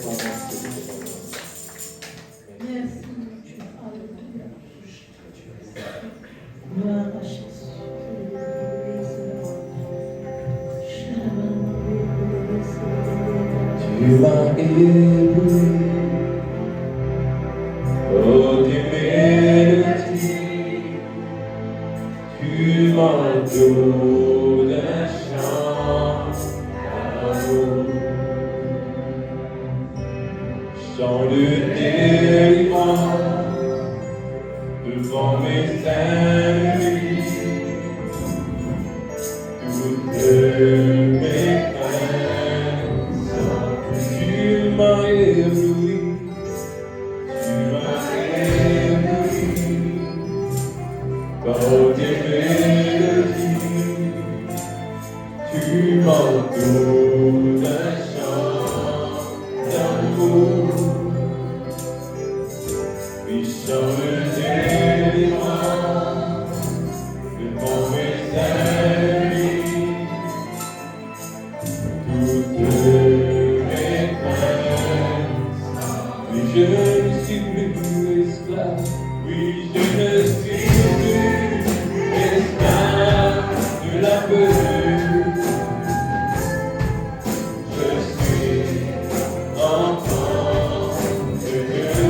Merci, Dieu. Alléluia. Gloire à Jésus. Tu m'as ébloui, oh tes mélodies, tu m'as donné un chant d'amour, chant de délivrance devant mes ennemis, toutes mes craintes. Tu m'as ébloui, par tes mélodies, tu m'as donné un chant d'amour, oui, chant de délivrance devant mes ennemis, toutes mes craintes. Oui, je ne suis plus esclave, oui, je ne suis plus esclave de la peur. Je suis enfant de Dieu.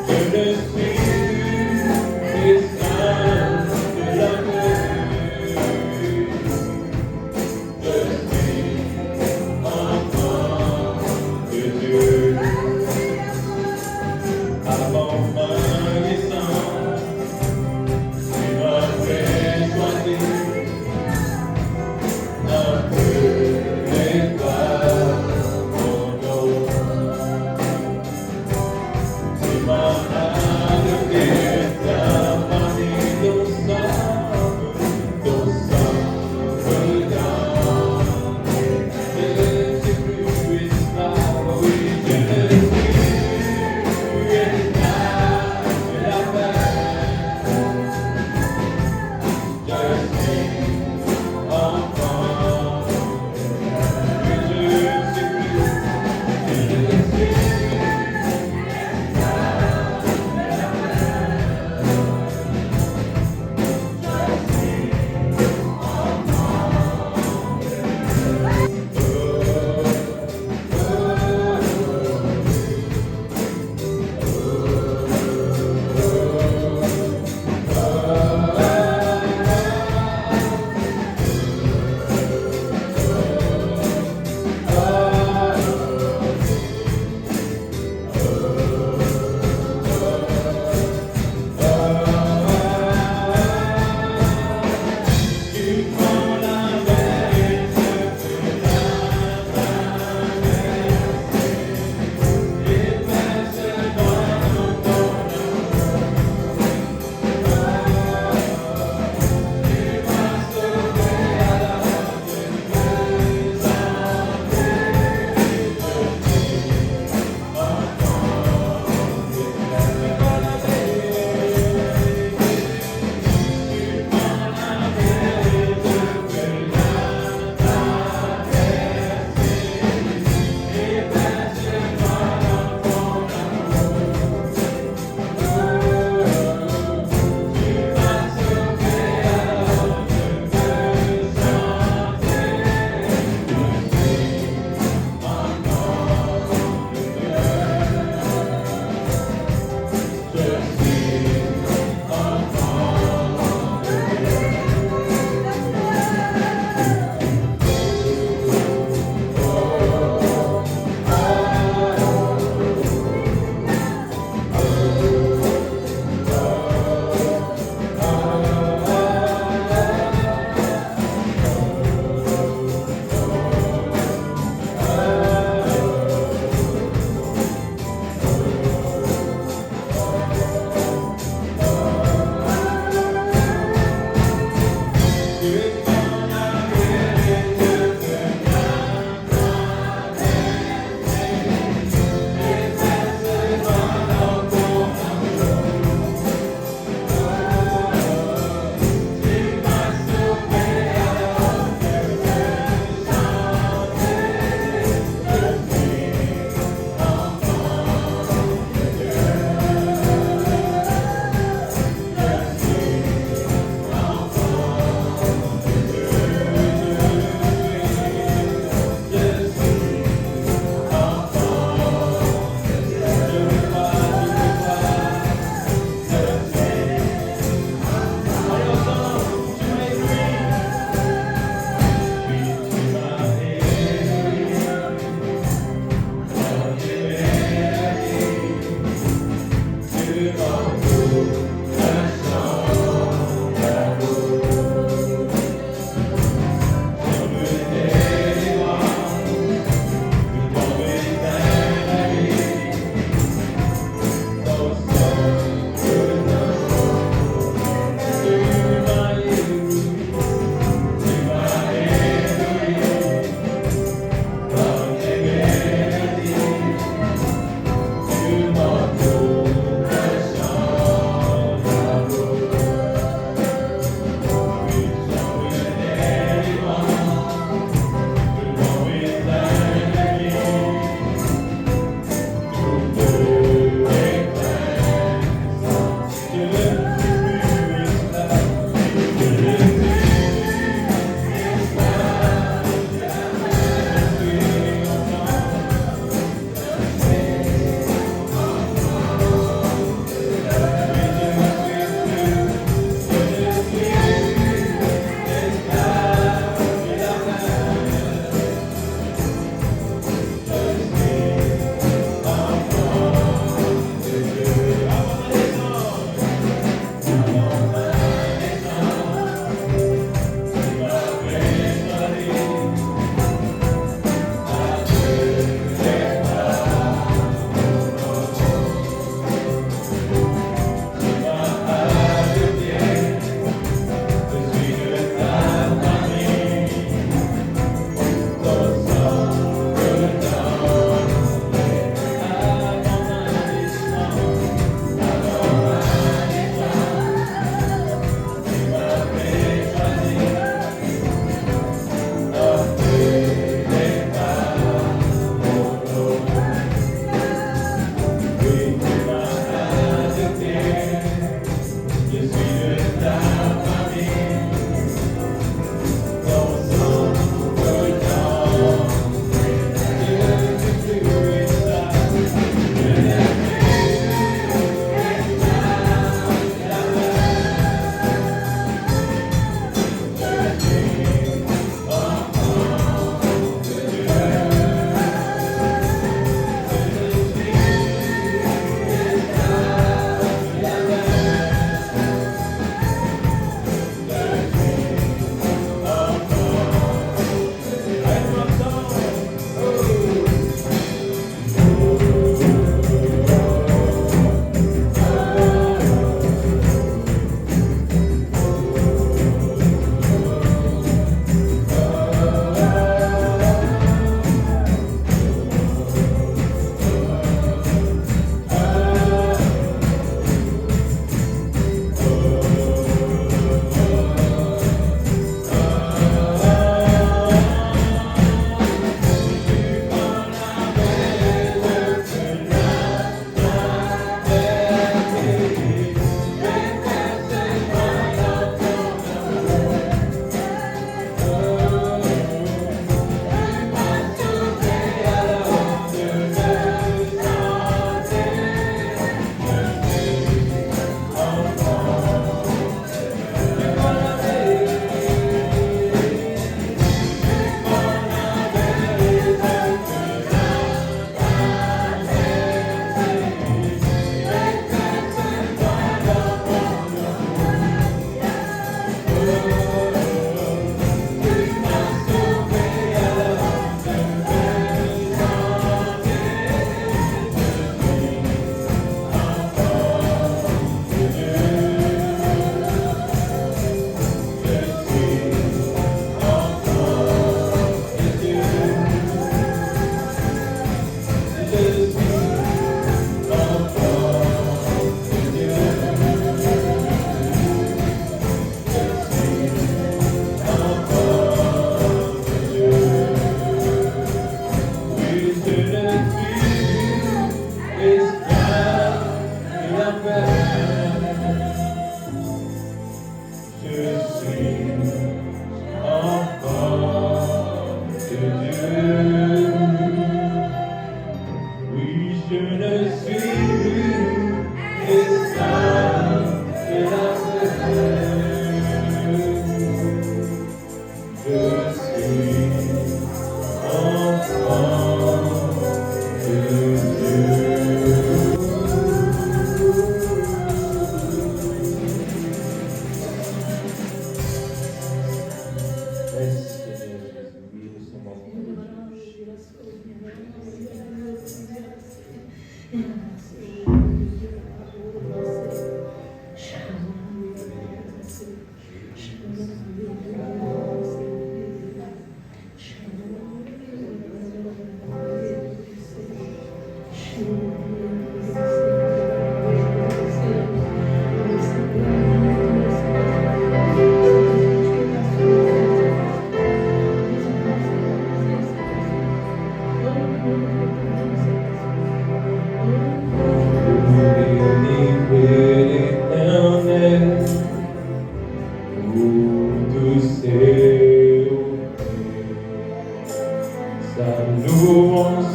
Je ne suis plus esclave de la peur. Je suis enfant de Dieu. Avant ma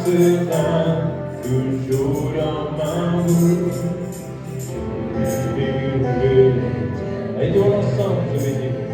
sera toujours dans ma bouche. Et disons ensemble, je vais dire.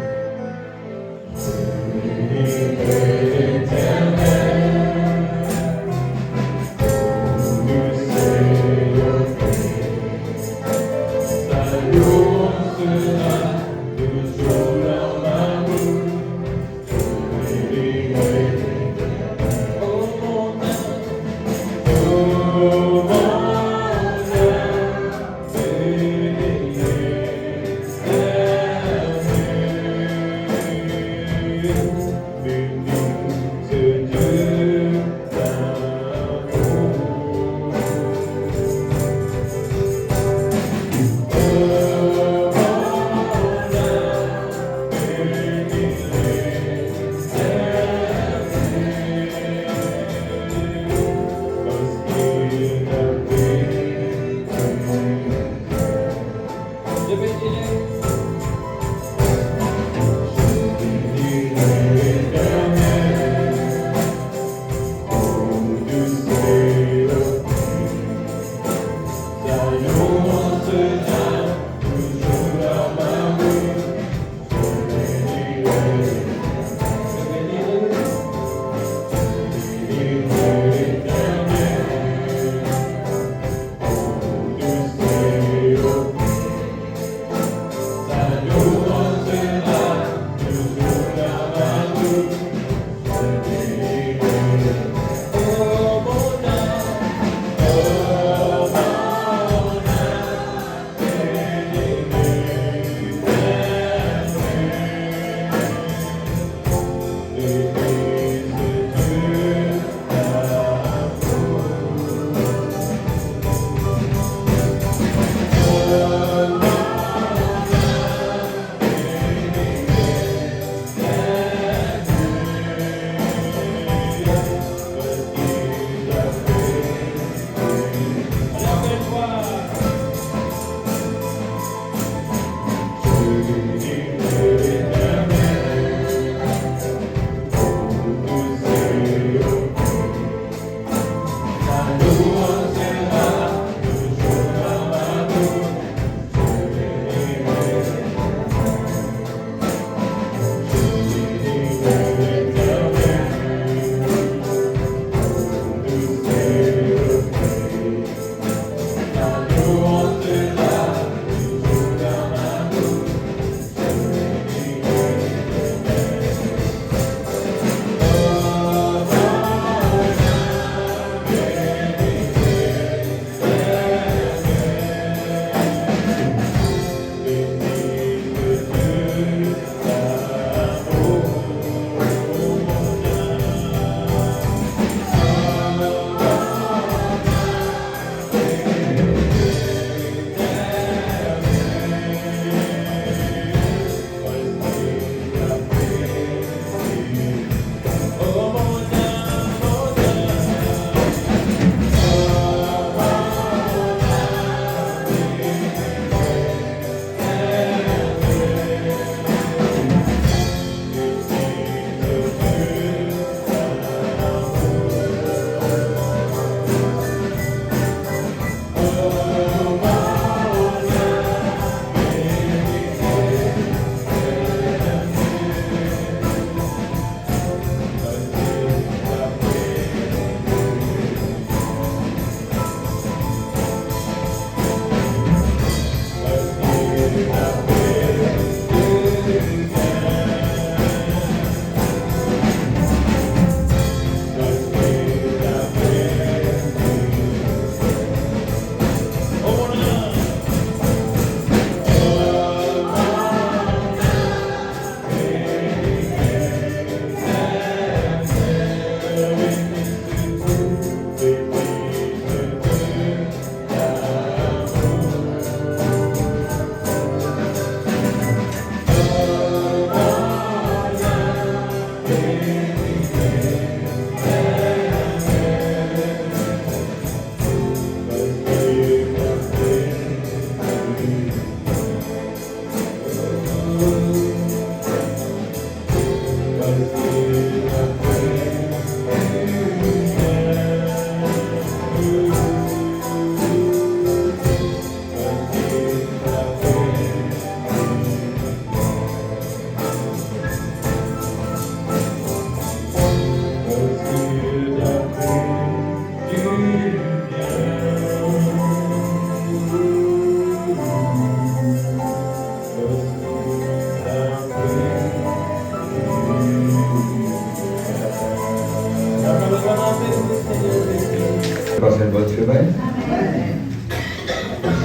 Passez une bonne semaine.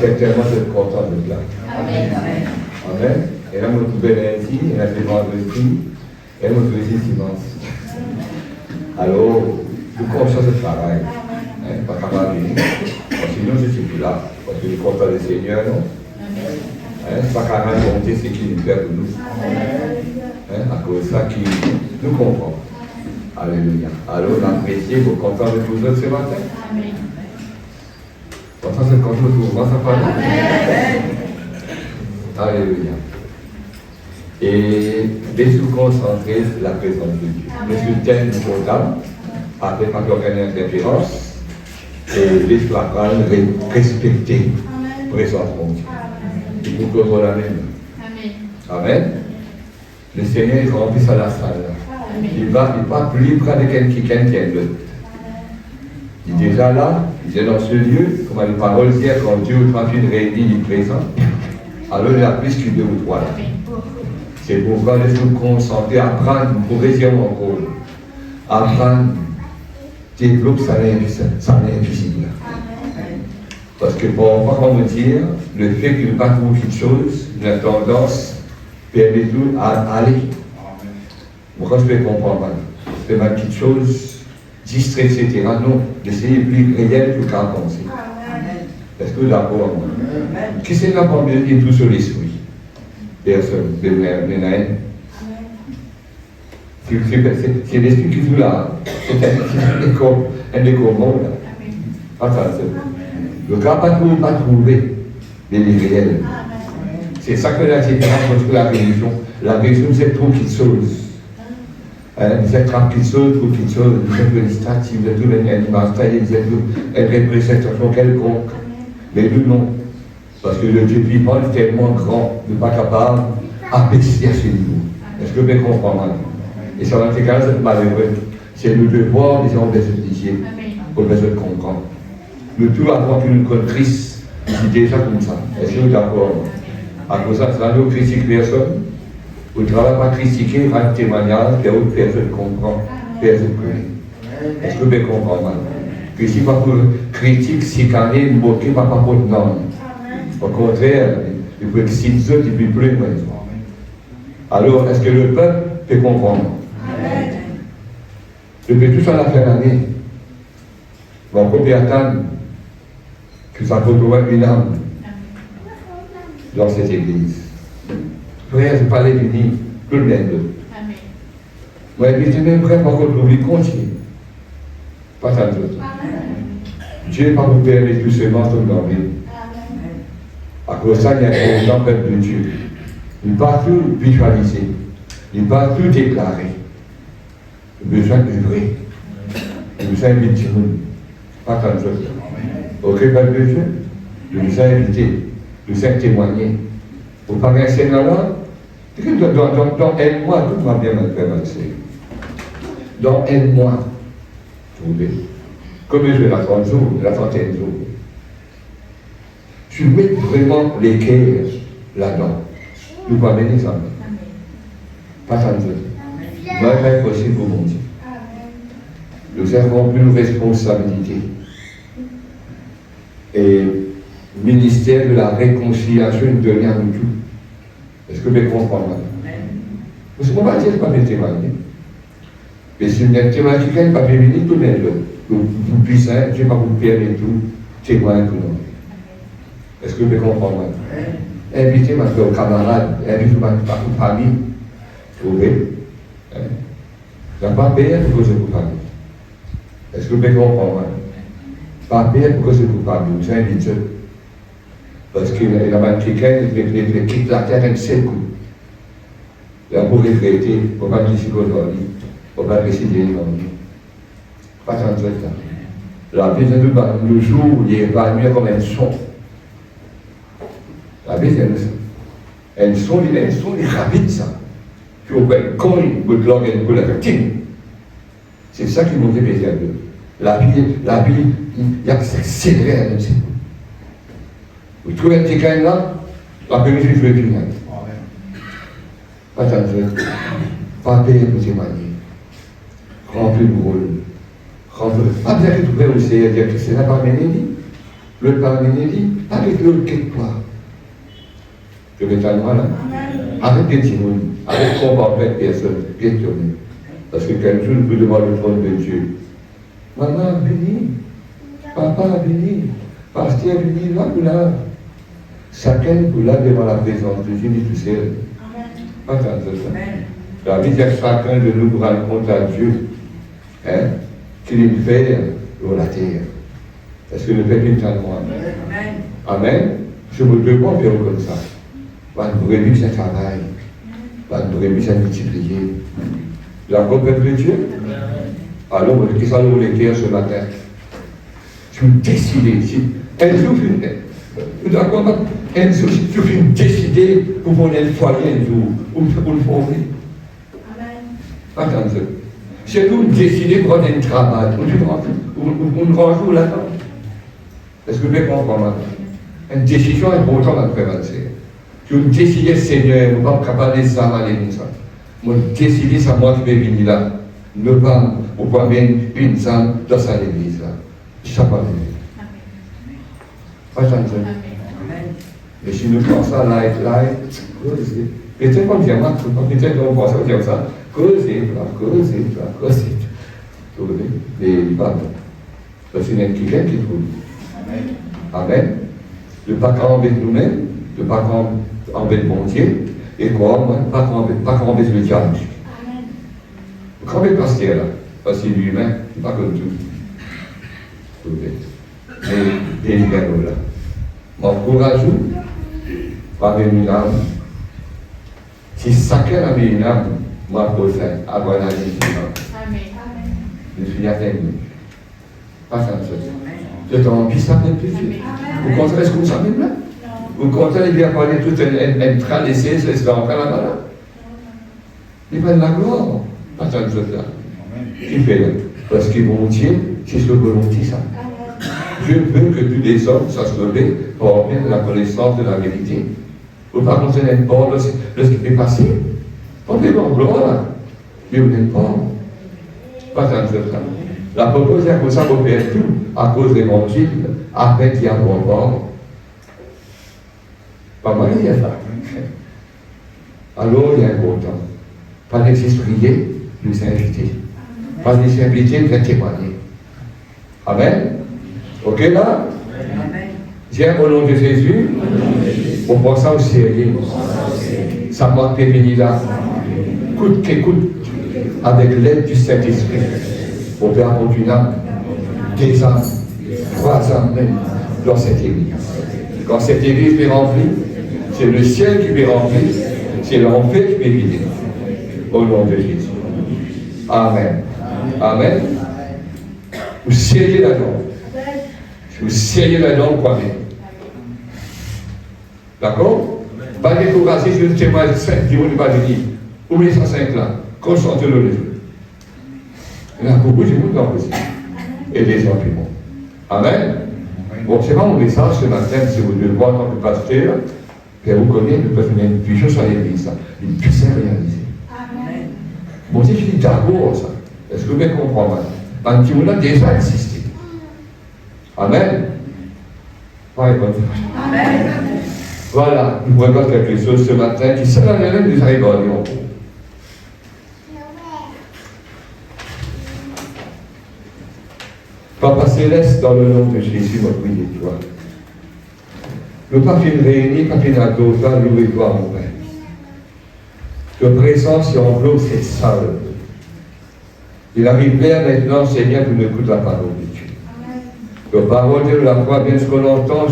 Certainement, je suis content d'être là. Amen. Et là, je suis béni, et là, je suis vendredi, et là, je suis dimanche. Alors, je conscience de travail. Pas capable de venir. Sinon, je ne suis plus là. Parce que je suis content du Seigneur, non? C'est pas capable de monter ce qu'il nous fait pour nous. À cause de ça qui nous comprend. Alléluia. Alors, l'apprécier, vous êtes content de vous autres ce matin? Content de quand vous trouvez ça parle? Alléluia. Et laissez-vous concentrer sur la présence de Dieu. Monsieur Thème content, après quand on gagne une référence, et laissez-vous apprendre à respecter la présence de Dieu. Et vous closons la même. Amen. Le Seigneur est rempli à la salle. Il ne va pas plus près de quelqu'un qui est l'autre. Il est déjà là, il est dans ce lieu, comme les paroles disent, quand Dieu ou trois une réunie, il est présent. Alors il y a plus que 2 ou 3 là. C'est pourquoi laissez-vous concentrer, apprendre, progression encore. Apprendre, développer ça n'est invisible. Parce que pour moi, me dire, le fait qu'il ne pas trouver quelque chose, la tendance, permet tout à aller. Pourquoi je vais comprendre? C'est pas quelque chose, distrait, etc. Non, d'essayer plus réel que qu'à penser. Est-ce que d'accord? Qui c'est la première qui est tout sur l'esprit? Personne. C'est l'esprit qui est là. C'est un décommande. Attention. Le cas pas trouver, mais il est réel. C'est ça que la différence entre la religion. La religion, c'est trop quelque chose. C'est trop quelque chose, trop quelque chose, c'est administratif, c'est tout alimentaire, c'est une représentation quelconque. Mais nous, non. Parce que le Dieu vivant est tellement grand, il n'est pas capable d'apprécier à ce niveau. Est-ce que vous comprenez? Et ça, dans ces cas, c'est malheureux. C'est le devoir des hommes de ce métier pour besoin de comprendre. Le tout avoir une Christ, c'est déjà comme ça. Est-ce que vous êtes d'accord? À cause de ça, nous ne critiquons personne. Vous ne travaillez pas critiquer, rendre témoignage, que autre personne comprend, personne connaît. Est-ce que vous comprenez? Que si pas pour critique, chicaner, moquer, pas pour de nom. Au contraire, il faut que si nous autres, il peut plus. Alors, est-ce que le peuple peut comprendre? Depuis tout ça, la fin d'année, on peut attendre que ça peut trouver une âme dans cette église. Frère, je parlais du nid, tout le monde. Moi, je suis même prêt pour que vous continuez. Pas tant d'autres. Dieu ne va pas vous permettre tout seulement sur le vie. À cause de ça, il y a un grand peuple de Dieu. Il ne va pas tout visualiser. Il ne va pas tout déclarer. Il a besoin de vrai. Il a besoin de Dieu. Pas tant d'autres. Ok, peuple de Dieu, je vous ai invité, je vous ai témoigné. Vous parlez à ce Seigneur-là, dans un mois, tout va bien me faire avancer. Dans un mois, trouvez. Comme je vais la 30 jours, la 31 jours. Je mets vraiment les cœurs là-dedans. Nous pas mener ça. Pas tant de moi, je vais possible pour mon Dieu. Nous avons plus une responsabilité. Et ministère de la réconciliation nous donne à nous tout. Est-ce que vous comprenez? Parce qu'on va dire que je ne vais pas témoigner. Mais si vous êtes témoigné, quelqu'un ne va pas venir, tout le monde. Vous puissiez, je ne vais pas vous permettre tout, témoigner tout le monde. Est-ce que vous comprenez? Invitez ma camarade, invitez ma famille. Vous voyez? Je n'ai pas payé pour que je vous parle. Est-ce que vous comprenez? Pas pire pour que c'est coupable, vous invitez. Parce qu'il y a quelqu'un qui quitte la terre un seul coup. Là, pour regretter, pour ne pas dire ce qu'on doit dire, pour ne pas décider comme lui. Pas tant de temps. La vie, c'est le jour où il est évanoui comme un son. La vie, c'est un son, il est rapide, ça. Puis on peut comme une langue et une couleur, c'est ça qui nous fait plaisir à Dieu. La vie, il y a que s'accélérer à nous. Vous trouvez un petit gain là, l'après-midi, je vais finir. Pas tant de pas payer pour témoigner. Remplir le rôle. Pas bien que tu peux aussi dire que c'est la Parménélie. Le Parménélie, avec l'autre quelque part. Je vais t'en là. Avec des timons, avec combat avec personne, questionner. Parce que quand je peux devant le trône de Dieu, maman béni, papa béni, pasteur béni, là. Chacun pour là devant la présence de Dieu, tout seul. Pas tant de ça. La vie de chacun de nous rendre compte à Dieu, hein, qu'il est le Père sur la terre. Est-ce que le Père est en moi? Amen. Je me demande faire comme ça. Vous aurez vu que ça travaille. Vous aurez vu que ça multiplier. La compagnie de Dieu. Alors, qu'est-ce que vous voulez dire ce matin? Je me décide ici. Un jour, tu viens décider pour qu'on ait le foyer un jour, ou pour le foyer. Attendez. C'est nous décider pour avoir un travail, ou nous rangeons là-dedans. Est-ce que vous pouvez comprendre maintenant? Une décision importante à faire. Tu me décides, Seigneur, je ne suis pas capable de ça, mal ça. Je décide, c'est moi qui vais venir là. Ne pas, ou pas mettre une femme dans sa église là. Ça va venir. Attendez. Et si nous pensons à là, et c'est comme diamant, peut-être qu'on pense comme ça, causer. Vous voyez, les pardon. Parce qu'il y a quelqu'un qui trouve. Amen. De ne pas enlever nous-mêmes, de ne pas enlever mon Dieu, et quoi, pas enlever le diable. Quand le pasteur là, parce qu'il est humain, il n'est pas comme tout. Vous voyez. Mais il est là. M'encourage-vous. Avec une âme. Si chacun avait une âme, moi, pour faire avoir la vie. Amen. Je suis atteint. Pas ça, ça. Je t'en pis ça même plus. Vous comptez ce que vous savez là? Vous comptez les bien parler tout un train d'essai, c'est encore là-bas là? Il va de la gloire. Pas ça, là. Qui fait là? Parce que mon Dieu, c'est ce volonté ça. Je veux que tous les hommes soient sauvés pour obtenir la connaissance de la vérité. Vous ne pouvez pas contenir de ce qui est passé. On est en gloire, mais vous n'êtes pas. Pas tant de ça. La proposition comme ça, vous faites tout à cause de l'évangile, après qu'il y a un bon bord. Pas mal, il y a ça. Alors, il y a un bon temps. Pas nécessaire de prier, nous inviter. Pas nécessaire d'inviter, de témoigner. Amen. Ok là? Viens au nom de Jésus. On prend ça au sérieux. Ça m'a béni là. Coûte qu'écoute, avec l'aide du Saint-Esprit. On peut avoir une âme, 2 âmes, 3 âmes même dans cette église. Quand cette église est remplie, c'est le ciel qui est rempli, c'est l'enfer qui est vidé. Au nom de Jésus. Amen. Amen. Vous sérieux là-dedans. Vous sérieux là-dedans, vous croyez. D'accord? Pas décourager sur le témoignage 5 du monde de Badini. Oubliez ça 5 là. Concentrez-le les autres. Il y a beaucoup de monde dans aussi. Et des gens qui vont. Amen. Bon, c'est pas mon message ce matin, si vous devez voir en tant que pasteur, que vous connaissez, vous pouvez faire une vision sur l'église, une puissance réalisée. Amen. Bon, si je dis d'accord, ça, est-ce que vous pouvez comprendre maintenant? Parce que vous a déjà existé. Amen. Ouais, bonne. Amen. Voilà, nous voyons quelque chose ce matin qui sert à rien de nous arriver à Lyon. Papa Céleste, dans le nom de Jésus, moi prie de toi. Le papier de réunir, papier d'adopter, louez-toi, mon Père. De présence et enveloppe cette salle. Il arrive bien maintenant, Seigneur, que nous écoutons la parole de Dieu. La parole de la foi, bien ce qu'on entend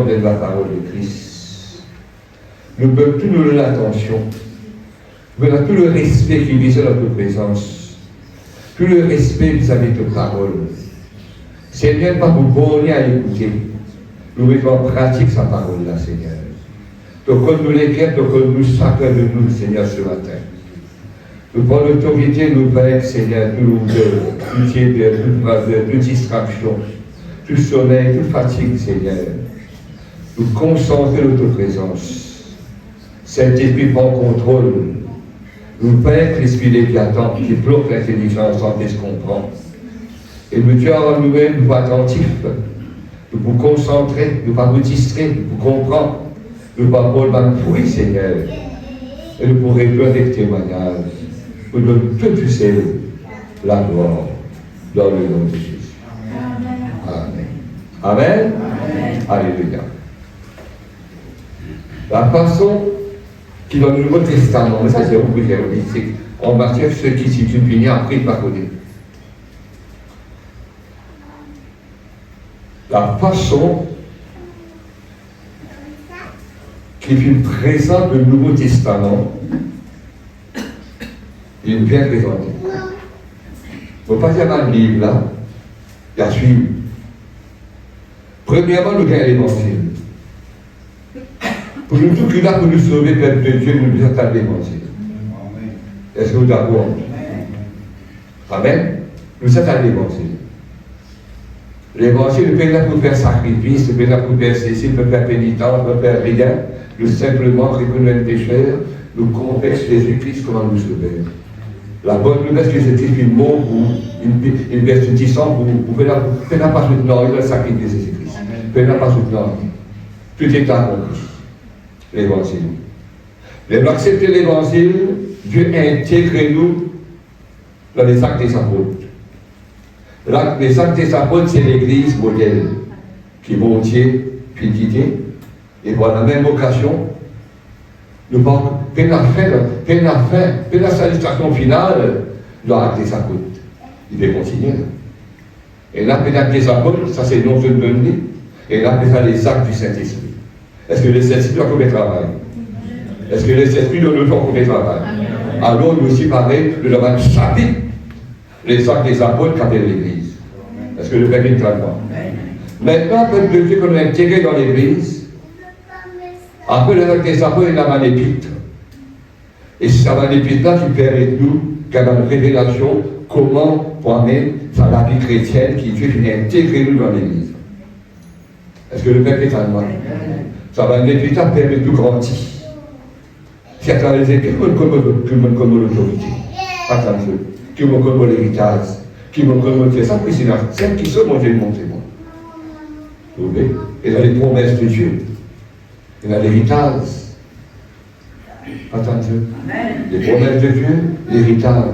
de la parole de Christ. Nous ne pouvons plus nous donner l'attention. Nous avons plus le respect qui vise notre présence. Plus le respect vis-à-vis de ta parole. Seigneur, pas pour bonner à écouter. Nous mettons en pratique sa parole là, Seigneur. Donc, nous l'écrivons, donc nous chacun de nous, Seigneur, ce matin. Nous prenons l'autorité, nous payons, Seigneur, toute tiédeur, toute braveur, toute distraction, tout sommeil, toute fatigue, Seigneur. Nous concentrer notre présence. Saint-Esprit prend contrôle. Nous payons l'esprit léviathan qui bloque l'intelligence sans ce qu'on comprend. Et le Dieu en nous-mêmes nous attentifs, nous vous concentrer, nous pas vous distraire, nous vous comprendre, nous pas pour le Seigneur. Et nous pourrons faire des témoignages pour nous tout du ciel la gloire dans le nom de Jésus. Amen. Amen. Amen. Alléluia. La façon qui dans le Nouveau Testament, mais ça c'est obligé, c'est en matière ceux qui s'y punis après il va connaître. La façon qui fut présente dans le Nouveau Testament, il est bien présenté. Il ne faut pas dire dans le livre là, il y a suivi. Premièrement, nous gagnons l'évangile. Pour nous tout là, pour nous sauver, Père de Dieu, nous devons attendre l'évangile. Est-ce que vous êtes d'accord? Amen. Nous attendons l'évangile. L'évangile ne peut pas pour faire sacrifice, ne peut pas pour faire ceci, ne peut pas faire pénitence, ne peut faire rien. Nous simplement reconnaissons les pécheurs, nous confessons Jésus-Christ comment nous sauver. La bonne nouvelle, c'est que Jésus-Christ est mort pour une vertu de sang, vous ne pouvez pas soutenir le sacrifice de Jésus-Christ. Vous ne pouvez pas soutenir. Tout est accompli. L'évangile. Nous accepter l'évangile, Dieu intègre nous dans les actes des apôtres. Les actes des apôtres, c'est l'église modèle qui vont Dieu, puis quitter. Et pour la même occasion, nous parlons de la salutation finale de l'acte des apôtres. Il va continuer. Et là, l'acte des apôtres, ça c'est non une bonne vie. Et là, c'est les actes du Saint-Esprit. Est-ce que le Saint-Esprit a combien de travail? Est-ce que le Saint-Esprit donne le temps combien de travail? Alors, nous aussi, pareil, nous avons chapitre les actes des apôtres qu'avait l'Église. Est-ce que le Père est travail? Maintenant, peuple de Dieu qu'on a intégré dans l'Église, après les actes des apôtres, il y a un épître. Et c'est un épître-là qui permet nous, qui a une révélation, comment pour amener la vie chrétienne qui Dieu vient intégrer nous dans l'Église. Est-ce que le Père est en moi? Ça va une épître qui permet de nous grandir. C'est à travers les épîtres que nous connaissons l'autorité. Attention, que nous connaissons l'héritage, que nous connaissons ça, puis c'est celles qui sont mon Dieu, mon témoin. Vous voyez? Et dans les promesses de Dieu. Et dans l'héritage. Attention. Les promesses de Dieu, l'héritage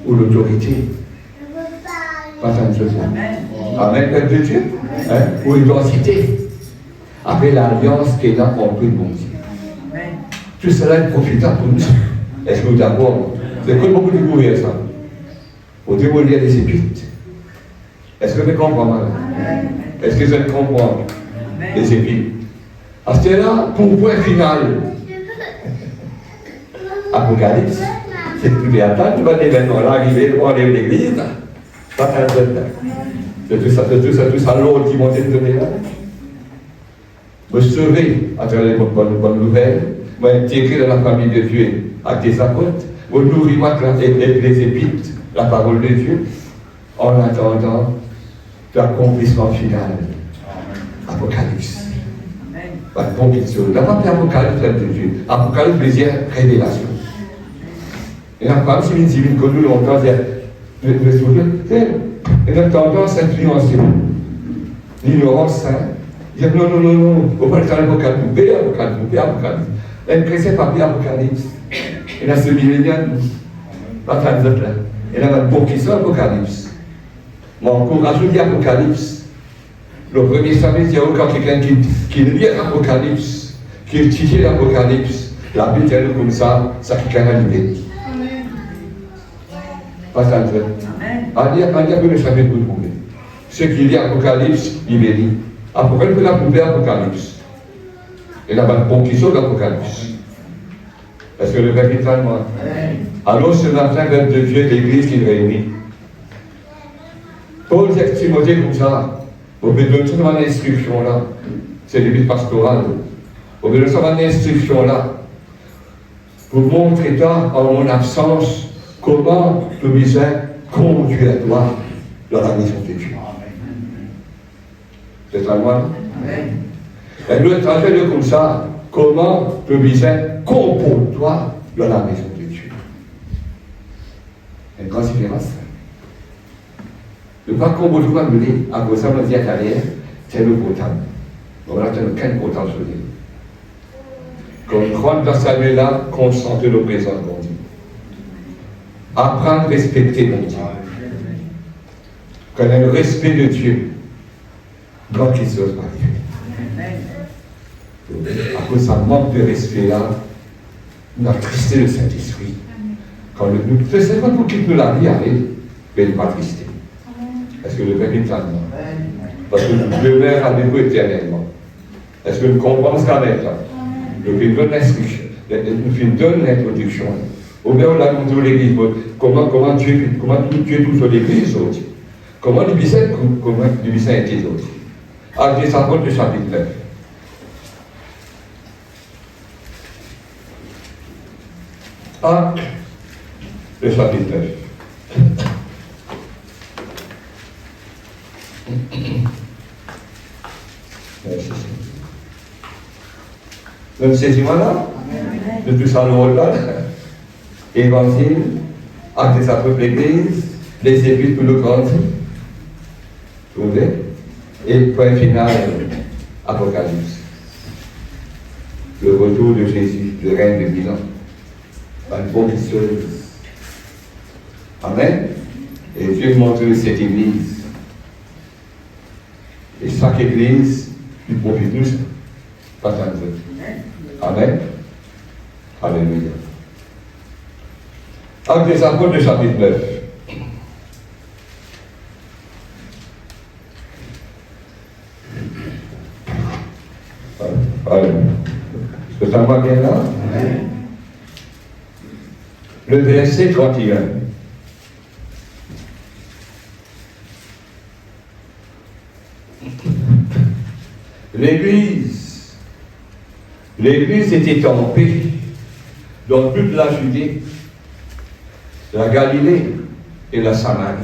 ou l'autorité. Attention. Amen, Père de Dieu. Hein? Ou l'identité. Après l'alliance qui est là entre le bon Dieu. Tout cela est profitable pour nous. Est-ce que vous êtes d'accord? C'est comme beaucoup de courir ça. Au démolir les épîtres. Est-ce que vous comprenez? Est-ce que vous comprenez les épîtres? À ce là, pour point final, Apocalypse, c'est que tu vas attendre, tu vas l'événement là, arriver devant l'église, pas un seul temps. C'est tout ça, l'autre qui monte de donner là. Me sauver à travers les bonnes nouvelles, m'intégrer dans la famille de Dieu avec des apôtres, me nourrir avec les épîtres, la parole de Dieu, en attendant l'accomplissement final. Apocalypse. Pas de conviction. D'abord, l'Apocalypse de Dieu. Apocalypse veut dire révélation. Et la femme, si une divine connue longtemps, je souviens, et notre tendance à influencer l'ignorance, il dit non, on va faire l'Apocalypse. Elle ne pas bien l'Apocalypse. Elle a ce millénaire, pas tant de là. Elle a un bon qui sort l'Apocalypse. Mais encore, ajoute l'Apocalypse. Le premier samedi, il y a encore quelqu'un qui lit l'Apocalypse, qui étudie l'Apocalypse. La Bible est comme ça qui a libéré. Pas tant de là. Il y a que le chapitre pour trouver. Ceux qui lisent l'Apocalypse, libérés. Apocalypse, il a trouvé l'Apocalypse. Il y a un bon qui sort l'Apocalypse. Est-ce que le Père est en moi? Alors, ce matin, Peuple de Dieu, l'Église qui réunit. Paul dit à Timothée comme ça. Vous pouvez donner toute une instruction là. C'est le but pastoral. Vous pouvez donner toute une instruction là. Vous montrez toi, en mon absence, comment le misère conduit à toi dans la maison de Dieu. C'est à moi. Et nous traduisons comme ça, comment le misère comporte toi dans la maison de Dieu. Une grande différence. Le pas qu'on vous pas me dire, à cause de ça, on dit à carrière, c'est le portable. Donc là, tu as qu'un portable sur lui. Comme croire dans sa vie là, consenter le présent, mon Dieu. Apprendre à respecter mon Dieu. Qu'on ait le respect de Dieu. Dans qui se passe. À cause de ça manque de respect là, on a tristé le Saint-Esprit. Quand nous faisons pas pour qu'il nous la vie arrive, mais il n'est pas tristé. Est-ce que le Père est là? Parce que le Père a vécu éternellement. Est-ce que nous comprenons ce qu'on est là? Nous nous donne l'introduction. Au moins, on a montré l'église. Comment Dieu touche l'église aussi. Comment l'église a été aussi. Acte des apôtres du chapitre 9. Acte le chapitre 9. Merci. Donc, c'est du là, de tout ça, le là, évangile, acte des apôtres de l'église, les épîtres pour le grand, trouvez, et point final, Apocalypse. Le retour de Jésus, le règne de Milan, une promisseuse. Amen. Et Dieu montre cette église. Et chaque église, il profite de ça. Pas tant de Amen. Alléluia. Acte des apôtres, le chapitre 9. Alléluia. Est-ce que ça va bien là? Le verset 31. L'église était en paix dans toute la Judée, la Galilée et la Samarie,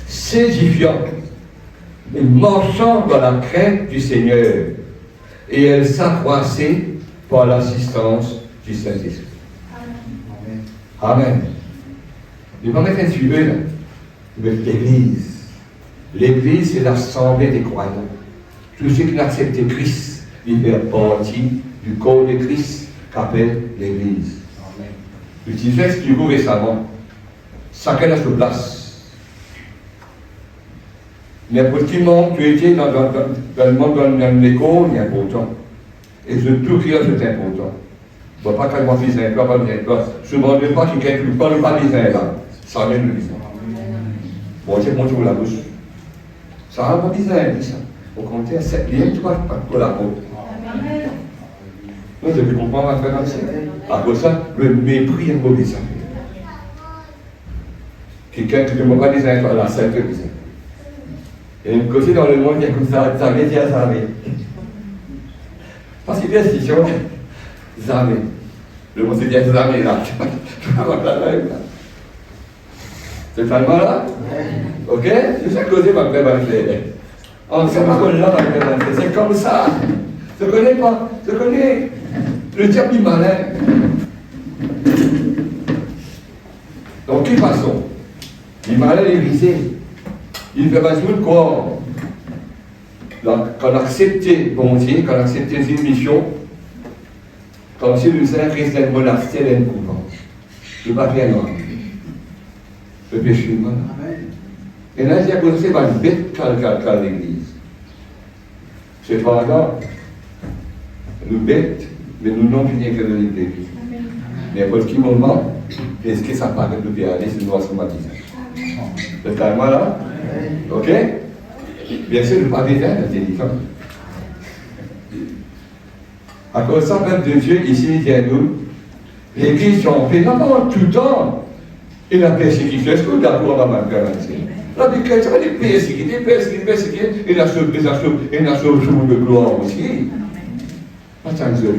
s'édifiant et marchant dans la crainte du Seigneur, et elle s'accroissait par l'assistance du Saint-Esprit. Amen. Je vais mettre un sujet là. L'église. L'église, c'est l'assemblée des croyants. Tous ceux qui acceptent Christ, ils font partie du corps de Christ qu'appelle l'Église. Je disais ce du coup récemment. Chacun a sa place. N'importe qui monde, tu étais dans le monde, dans l'école, il est important. Et tout qui est important. Je ne vois pas quand mon fils est un peu, je ne me demande pas quelqu'un qui ne parle pas des uns là. Ça vient de lui. Bon, c'est mon tour la bouche. Ça va pas bizarre, dit ça. Au contraire, c'est bien toi pour la peau. Nous devons comprendre la différence. À cause de ça, le mépris est mauvais. Quelqu'un qui ne me pas des uns à la sainte église. Et une côté dans le monde, il y a comme ça, Zamé, dit à Zamé. Parce qu'il y a une question, Zamé. Le mot c'est dit à Zamé là. C'est tellement là? Ok? C'est ça que je vais faire. On ne sait pas qu'on l'a, c'est comme ça. Je ne connais pas. Je connais le diable malin. Donc, qui passons? Il malin est visé. Il fait pas jouer le corps. Quand on accepte bon Dieu, quand on accepte une mission, comme si le Saint-Christ est un monastère et un couvent. Je ne vais pas faire non. Le péché humain. Et là, il y a commencé par une bête qu'à l'église. C'est pas grave. Nous bêtes, mais nous n'avons fini que de l'église. N'importe quel moment, est-ce que ça paraît de bien aller, c'est nous à ce matin. Le calme là? Ok? Bien sûr, le pas des gens, c'est différent. À cause de ça, peuple de Dieu, ici, il y a nous, l'église sont fait, non pas tout le temps. Et la persécution, est-ce que vous êtes d'accord avec ma garantie? La persécution, et la chose de gloire aussi. Attendez,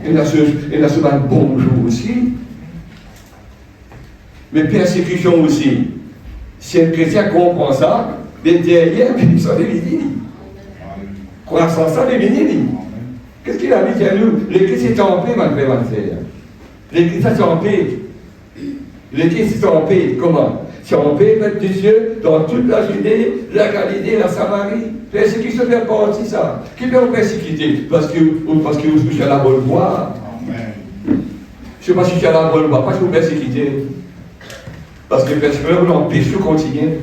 et la chose de bonjour aussi. Mais persécution aussi. Si un chrétien comprend ça, mais derrière, ils sont des bénis. Croissance, ça, des bénis. Qu'est-ce qu'il a dit à nous? L'église est en paix, ma frère. L'église est en paix. L'église est en paix. Comment? C'est en paix, peuple de Dieu, dans toute la Judée, la Galilée, la Samarie. Persécution fait partie, ça. Qui peut vous persécuter? Parce que vous touchez à la bonne voie. Je ne sais pas si tu as la bonne voie, pas si vous persécutez. Parce que personne vous empêche de continuer.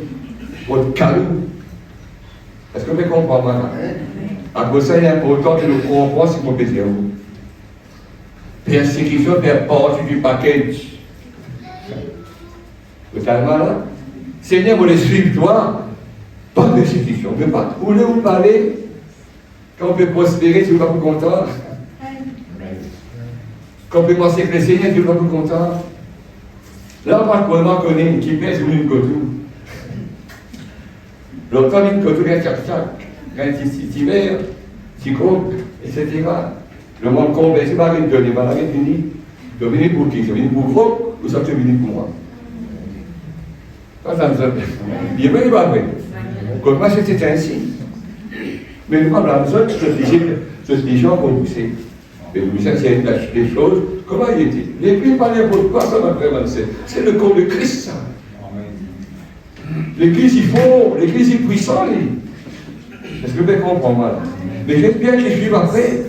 Votre calme. Est-ce que vous comprenez maintenant? À cause de ça, il est important de le comprendre si vous pouvez dire. Persécution fait partie du package. Vous savez là? Seigneur, vous les suivre toi. Pas de persécution. Vous voulez vous parler? Quand on peut prospérer, si vous n'êtes pas content. Quand on peut penser que le Seigneur, si vous n'êtes pas content. Là, on va connaître qui pèse une cotou. L'automne, une cotou, un tchac-tchac, un petit hiver, petit groupe, etc. Le monde complet, c'est pas une donnée, pas la fini. Je viens pour qui? Je viens pour vous ou ça je viens pour moi? Ça me semble. Bien, mais il va vrai. Comme moi, c'était ainsi. Mais nous, on a besoin de ce gens pour pousser. Mais vous savez, c'est des choses. Comment il était? L'Église, pas n'importe quoi, ça m'a vraiment dit. C'est le corps de Christ, ça. L'Église, il faut. L'Église est puissante. Est-ce que vous comprenez mal? Mais j'aime bien qu'ils suivent après.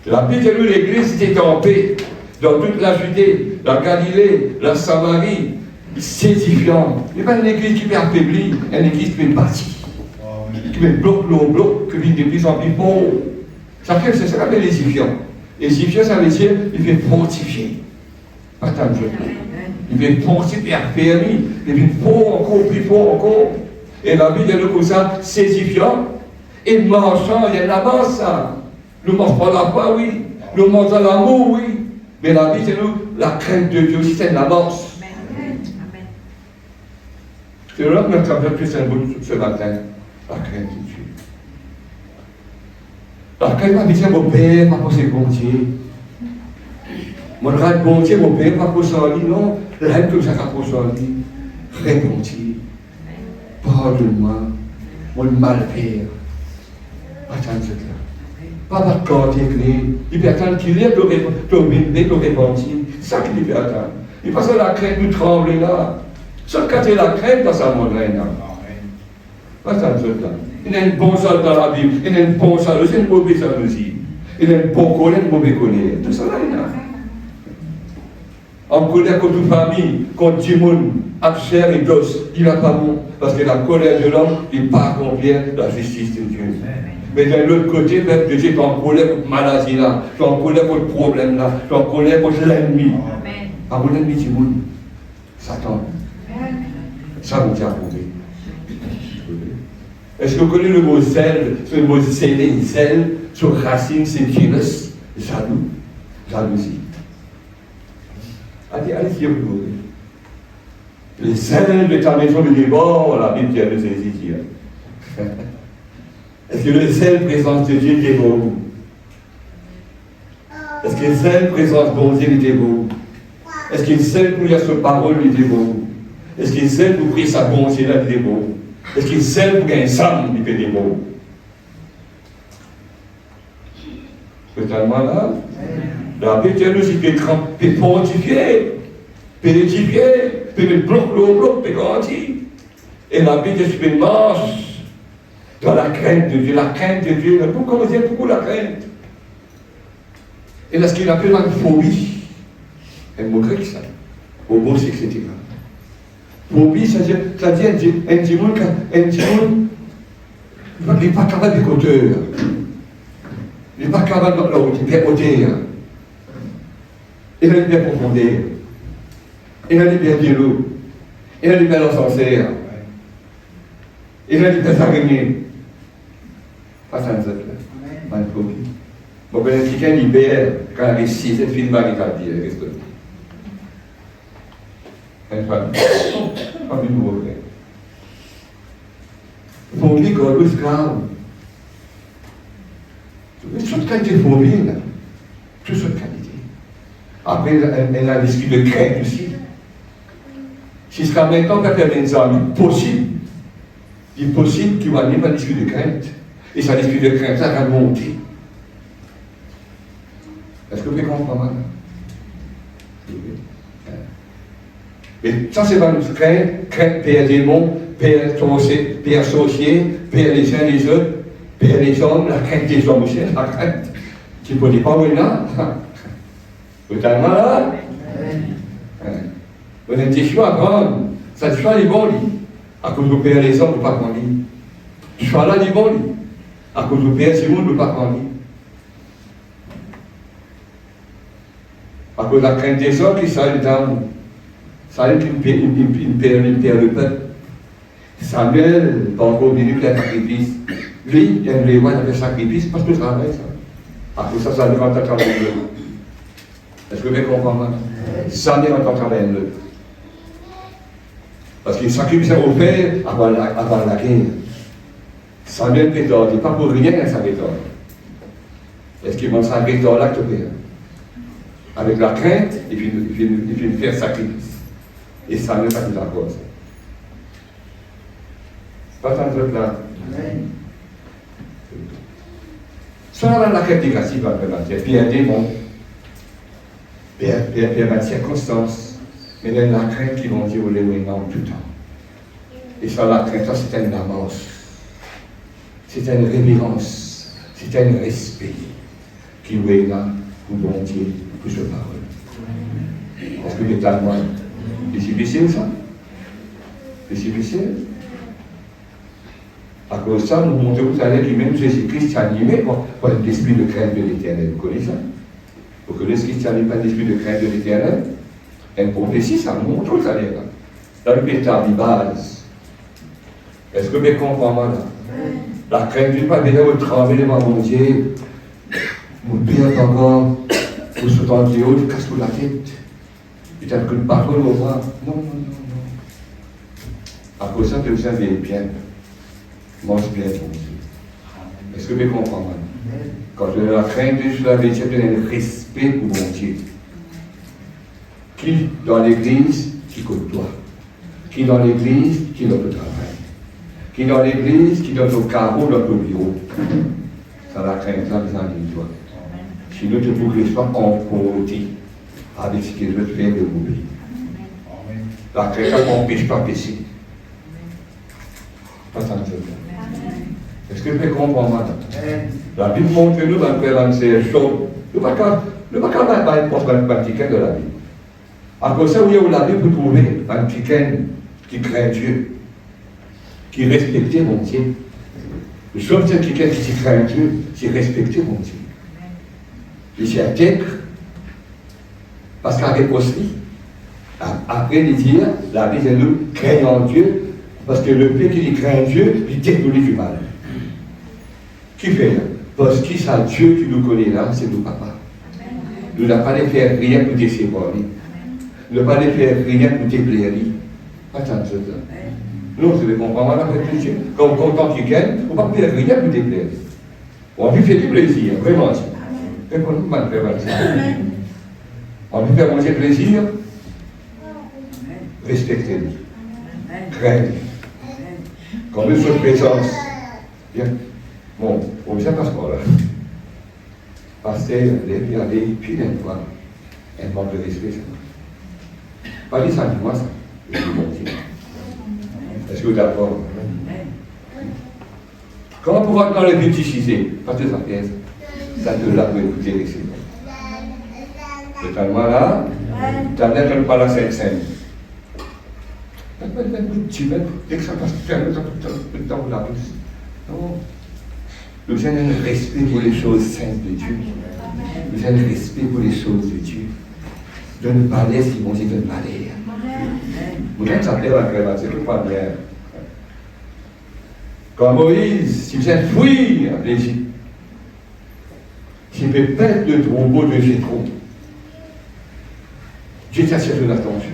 La Bible dit que l'Église était en paix dans toute la Judée, la Galilée, la Samarie, s'édifiant. Il n'y a pas une église qui peut affaiblir, une église qui peut bâtir, qui peut bloquer le bloc, qui vit de plus en plus pauvre. C'est ça qu'on appelle édifiant. Édifiant, ça veut dire il fait fortifier. Pas tant de choses. Il fait fortifier, affermir, il fait fort encore, plus fort encore. Et la Bible dit comme ça, s'édifiant et marchant, il y a là-bas ça. Nous ne mangeons pas la foi, oui. Nous mangeons l'amour, oui. Mais la Bible, c'est nous, la crainte de Dieu aussi, c'est une avance. C'est là que nous avons plus un bout ce matin. La crainte de Dieu. La crainte de Dieu, mon Père, pas pour ses bon Dieu. Mon rêve bon Dieu, mon Père, pas pour son lit, non. Rêve tout ça, pas pour son lit. Rêve bon Dieu. Pardonne-moi, mon mal-père. Attends, c'est là. Pas de corps écrit. Il peut attendre qu'il est pour repentir. C'est ça qu'il peut attendre. Il passe la crainte nous trembler là. Sauf quand il la crainte, dans sa monnaie là. Pas ça, il y a un bon soldat dans la Bible. Il y a un bon soldat, c'est une mauvaise jalousie. Il y a un bon colère, un mauvais colère. Tout ça là, il y a. En colère contre une famille, contre du monde, à chair et d'os, il n'a pas bon. Parce que la colère de l'homme n'est pas accomplir la justice de Dieu. Mais d'un autre côté, peuple de Dieu, tu es en colère contre la maladie là, tu es en colère contre le problème là, tu es en colère contre l'ennemi. Pas pour l'ennemi du monde. Satan. Ça vous tient à prouver. Est-ce que vous connaissez le mot zèle, le mot zélé, zèle, sur racine, c'est jealous, jaloux, jalousie. Allez, vous. Les zèles de ta maison me dévorent, la Bible dit à nous hésiter. Est-ce que le zèle présence de Dieu est beau? Est-ce que le zèle présence de Dieu est beau? Est-ce que le zèle pour lire sa parole est beau? Est-ce que le zèle pour prier sa bonté là est beau? Est-ce que le zèle pour gagner ça est beau? Totalement là. La Bible nous dit que peut fortifier, peut édifier, peut bloquer le bloc, peut grandir. Et la Bible dit que marche dans la crainte de Dieu. La crainte de Dieu, pourquoi vous dites beaucoup la crainte? Et là, ce qu'il appelle la phobie, un mot grec ça, au mot etc. Phobie, c'est-à-dire un démon, il n'est pas capable de hauteur. Il n'est pas capable de hauteur. Il a bien profondeur. Il a bien de l'eau. Il a bien l'encensaire. Il a bien s'araignée. Pas ça, nous autres là. Pas de phobie. Bon, quand quelqu'un libère, quand il réussit, cette film va dire, qu'est-ce que c'est? Pas de nouveau vrai. Phobie, quand c'est grave. Toute qualité de phobie, là. Toute cette qualité. Après, elle a discuté de crainte aussi. Jusqu'à maintenant, quand elle a des amis, il est possible qu'il va pas discuter de crainte. Et ça discute de crainte, ça va monter. Est-ce que vous comprenez maintenant? Et ça, c'est pas notre crainte, père démon, père sorcier, père les uns les autres, père les hommes, la crainte des hommes aussi, la crainte. Tu ne peux dire pas, oui, là. Vous êtes malade? Vous êtes des choix à prendre. Ça te fait les bons lits. À cause de père les hommes, vous ne pouvez pas prendre lit. Tu fais là les bons lits. À cause de père Simon, vous ne pouvez pas prendre lit. À cause de la crainte des hommes qui s'arrêtent dans. Ça aide une perd le peuple. Samuel, pas encore venu le sacrifice. Lui, il aime les rois de sacrifice parce que ça travaille ça. À cause de ça, ça devant ta travail. Est-ce que vous comprenez? Ça devant ta travail. Parce qu'il sacrifice au père avant la guerre. Samuel Pétor, il n'est pas pour rien à sa Pétor. Est-ce qu'il va s'arrêter dans l'acte père? Avec la crainte, il vient faire sacrifice. Et ça ne pas tout encore. Pas tant de là. Ça, dans la crainte négative, puis il y a des démons, puis il y a des circonstances, mais il y a la crainte qui vont dire, oui, non, tout le temps. Et ça, la crainte, ça, c'est une amorce, c'est une révérence, c'est un respect qui est là pour bon Dieu, pour sa parole. Parce que les témoins, c'est difficile ça? C'est difficile? À cause de ça, nous montrons tout à l'heure que même Jésus-Christ est animé par l'esprit de crainte de l'éternel. Vous connaissez ça? Vous connaissez Christ animé par l'esprit de crainte de l'éternel? Une prophétie, ça nous montre tout à l'heure. Dans le pétard de base. Est-ce que vous comprenez là? La crainte du pas venir au travail devant mon Dieu. Mon père encore, vous sautez en Dieu, vous cassez la tête. Peut-être que le parole au revoir. Non, non, non, non. À cause de ça, vous avez bien. Mange bien ton Dieu. Est-ce que vous comprenez? Quand je la crainte de Dieu, je l'avais dit, j'ai un respect pour mon Dieu. Qui dans l'église, qui côtoie. Qui dans l'église, qui dans le travail. Qui dans l'église, qui dans ton carreau, dans ton bureau. Ça la crainte, ça, vous en dites, toi. Sinon, tu peux que je sois emporté avec ce que je veux faire de vous. La crainte n'empêche pas pécher. Pas tant de choses. Est-ce que vous comprenez, madame? La Bible montre nous dans le Père c'est chaud. Nous ne pouvons pas mettre un porte de la Bible. À cause de ça, où la Bible, vous trouvez un petit qui craint Dieu, qui respecte mon Dieu. Le seul qui craint Dieu, c'est respecter mon Dieu. Il s'est intègre, parce qu'avec aussi, après de dire, la Bible nous craignons Dieu, parce que le père qui craint Dieu, il détruit du mal. Qui fait là? Parce que c'est Dieu qui nous connaît là, c'est nous papa. Nous n'avons pas de faire rien pour décevoir lui. Nous n'avons pas de faire rien pour déplaire lui. Attends, ça. Nous, vous devez comprendre avec Dieu. Quand on content qu'il gagne, on ne va pas faire rien pour déplaire. On va faire du plaisir, vraiment. Et pour nous, on va faire ça. On va faire manger plaisir. Respectez-lui. Craignez-lui. Quand nous sommes présence, bien. Bon, on ne sait pas ce qu'on a. Pasteur, aller, puis une fois, un manque de respect, ça. Pas dit ça, dis-moi ça. Je dis bon Dieu. Est-ce que vous êtes d'accord? Comment pouvoir dans le fétichiser? Parce que ça pièce. Ça te l'a pour écouter les signes. C'est un là, tu as l'air de ne pas la Sainte-Sainte. Dès que ça passe, tu as le temps pour la pousse. Non. Nous avons un respect pour les choses saintes de Dieu. Nous avons un respect pour les choses de Dieu. De ne pas laisser si mon Dieu de ne pas l'air. Vous avez s'appelé la crève, c'est pas bien. Quand Moïse, s'il faisait fuir l'Égypte, s'il fait perdre le troupeau de Jétro, Dieu t'a cherché l'attention.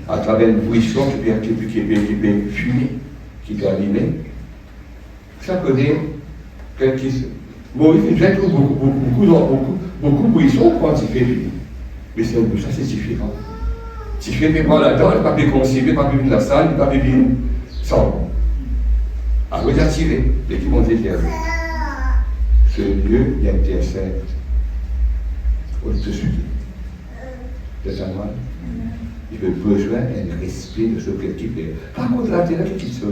À travers une buisson qui peut fumer, qui peut allumer. Ça connaît quelqu'un. Moïse, j'ai trouvé beaucoup de buissons quand il fait fumer. Mais ça, c'est différent. Si je fais pas là-dedans, il ne peut pas concevoir, pas vivre la salle, il ne peut pas vivre sans. À vous attirer, et qui vont dire ce lieu, il intercède au-dessus. de sa main. Il a besoin d'un respect de ce qu'il fait. Par contre, la terre, qu'est-ce qu'il se fait?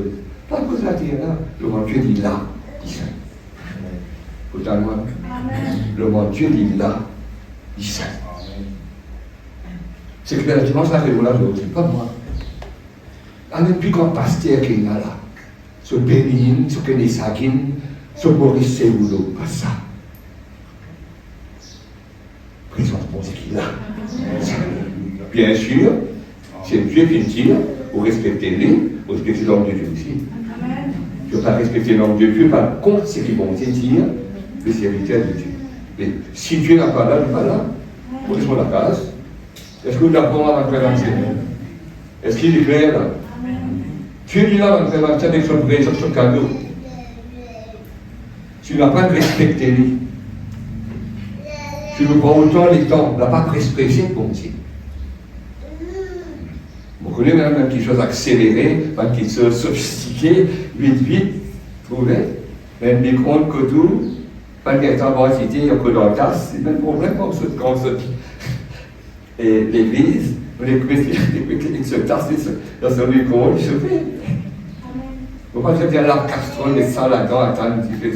Par contre, la terre, le monde Dieu dit là, il sait. Pourtant, moi, le monde Dieu dit là, il sait. C'est que la dimanche, ça fait là, je ne pas moi. Depuis qu'on pasteur qui est là, ce Bénin, ce Kenesakin, ce Maurice Séoulo, pas ça. Présence bon, c'est qui là. Bien sûr, c'est Dieu qui dit, vous respectez lui, vous respectez l'homme de Dieu aussi. Je ne veux pas respecter l'homme de Dieu, par contre, c'est qui vont dire le serviteur de Dieu. Mais si Dieu n'a pas là, il n'est pas là. Vous êtes sur la case. Est-ce que vous l'avez avant de faire un Seigneur? Est-ce qu'il est clair là? Dieu est là avant de faire un Seigneur avec son présent, son cadeau. Tu n'as pas respecté lui. Tu me prends autant les temps, tu n'as pas pressé pour Dieu. Vous connaissez même une petite chose accélérée, une petite chose sophistiquée, vite, trouvez. Même micro-ondes que tout, pas de électricité, il y a que dans la tasse, c'est le même problème quand on se et l'église, on est une seule tasse dans son micro-ondes, il se fait. Vous ne pouvez pas dire la casserole, les salles là-dedans, attendre un petit peu.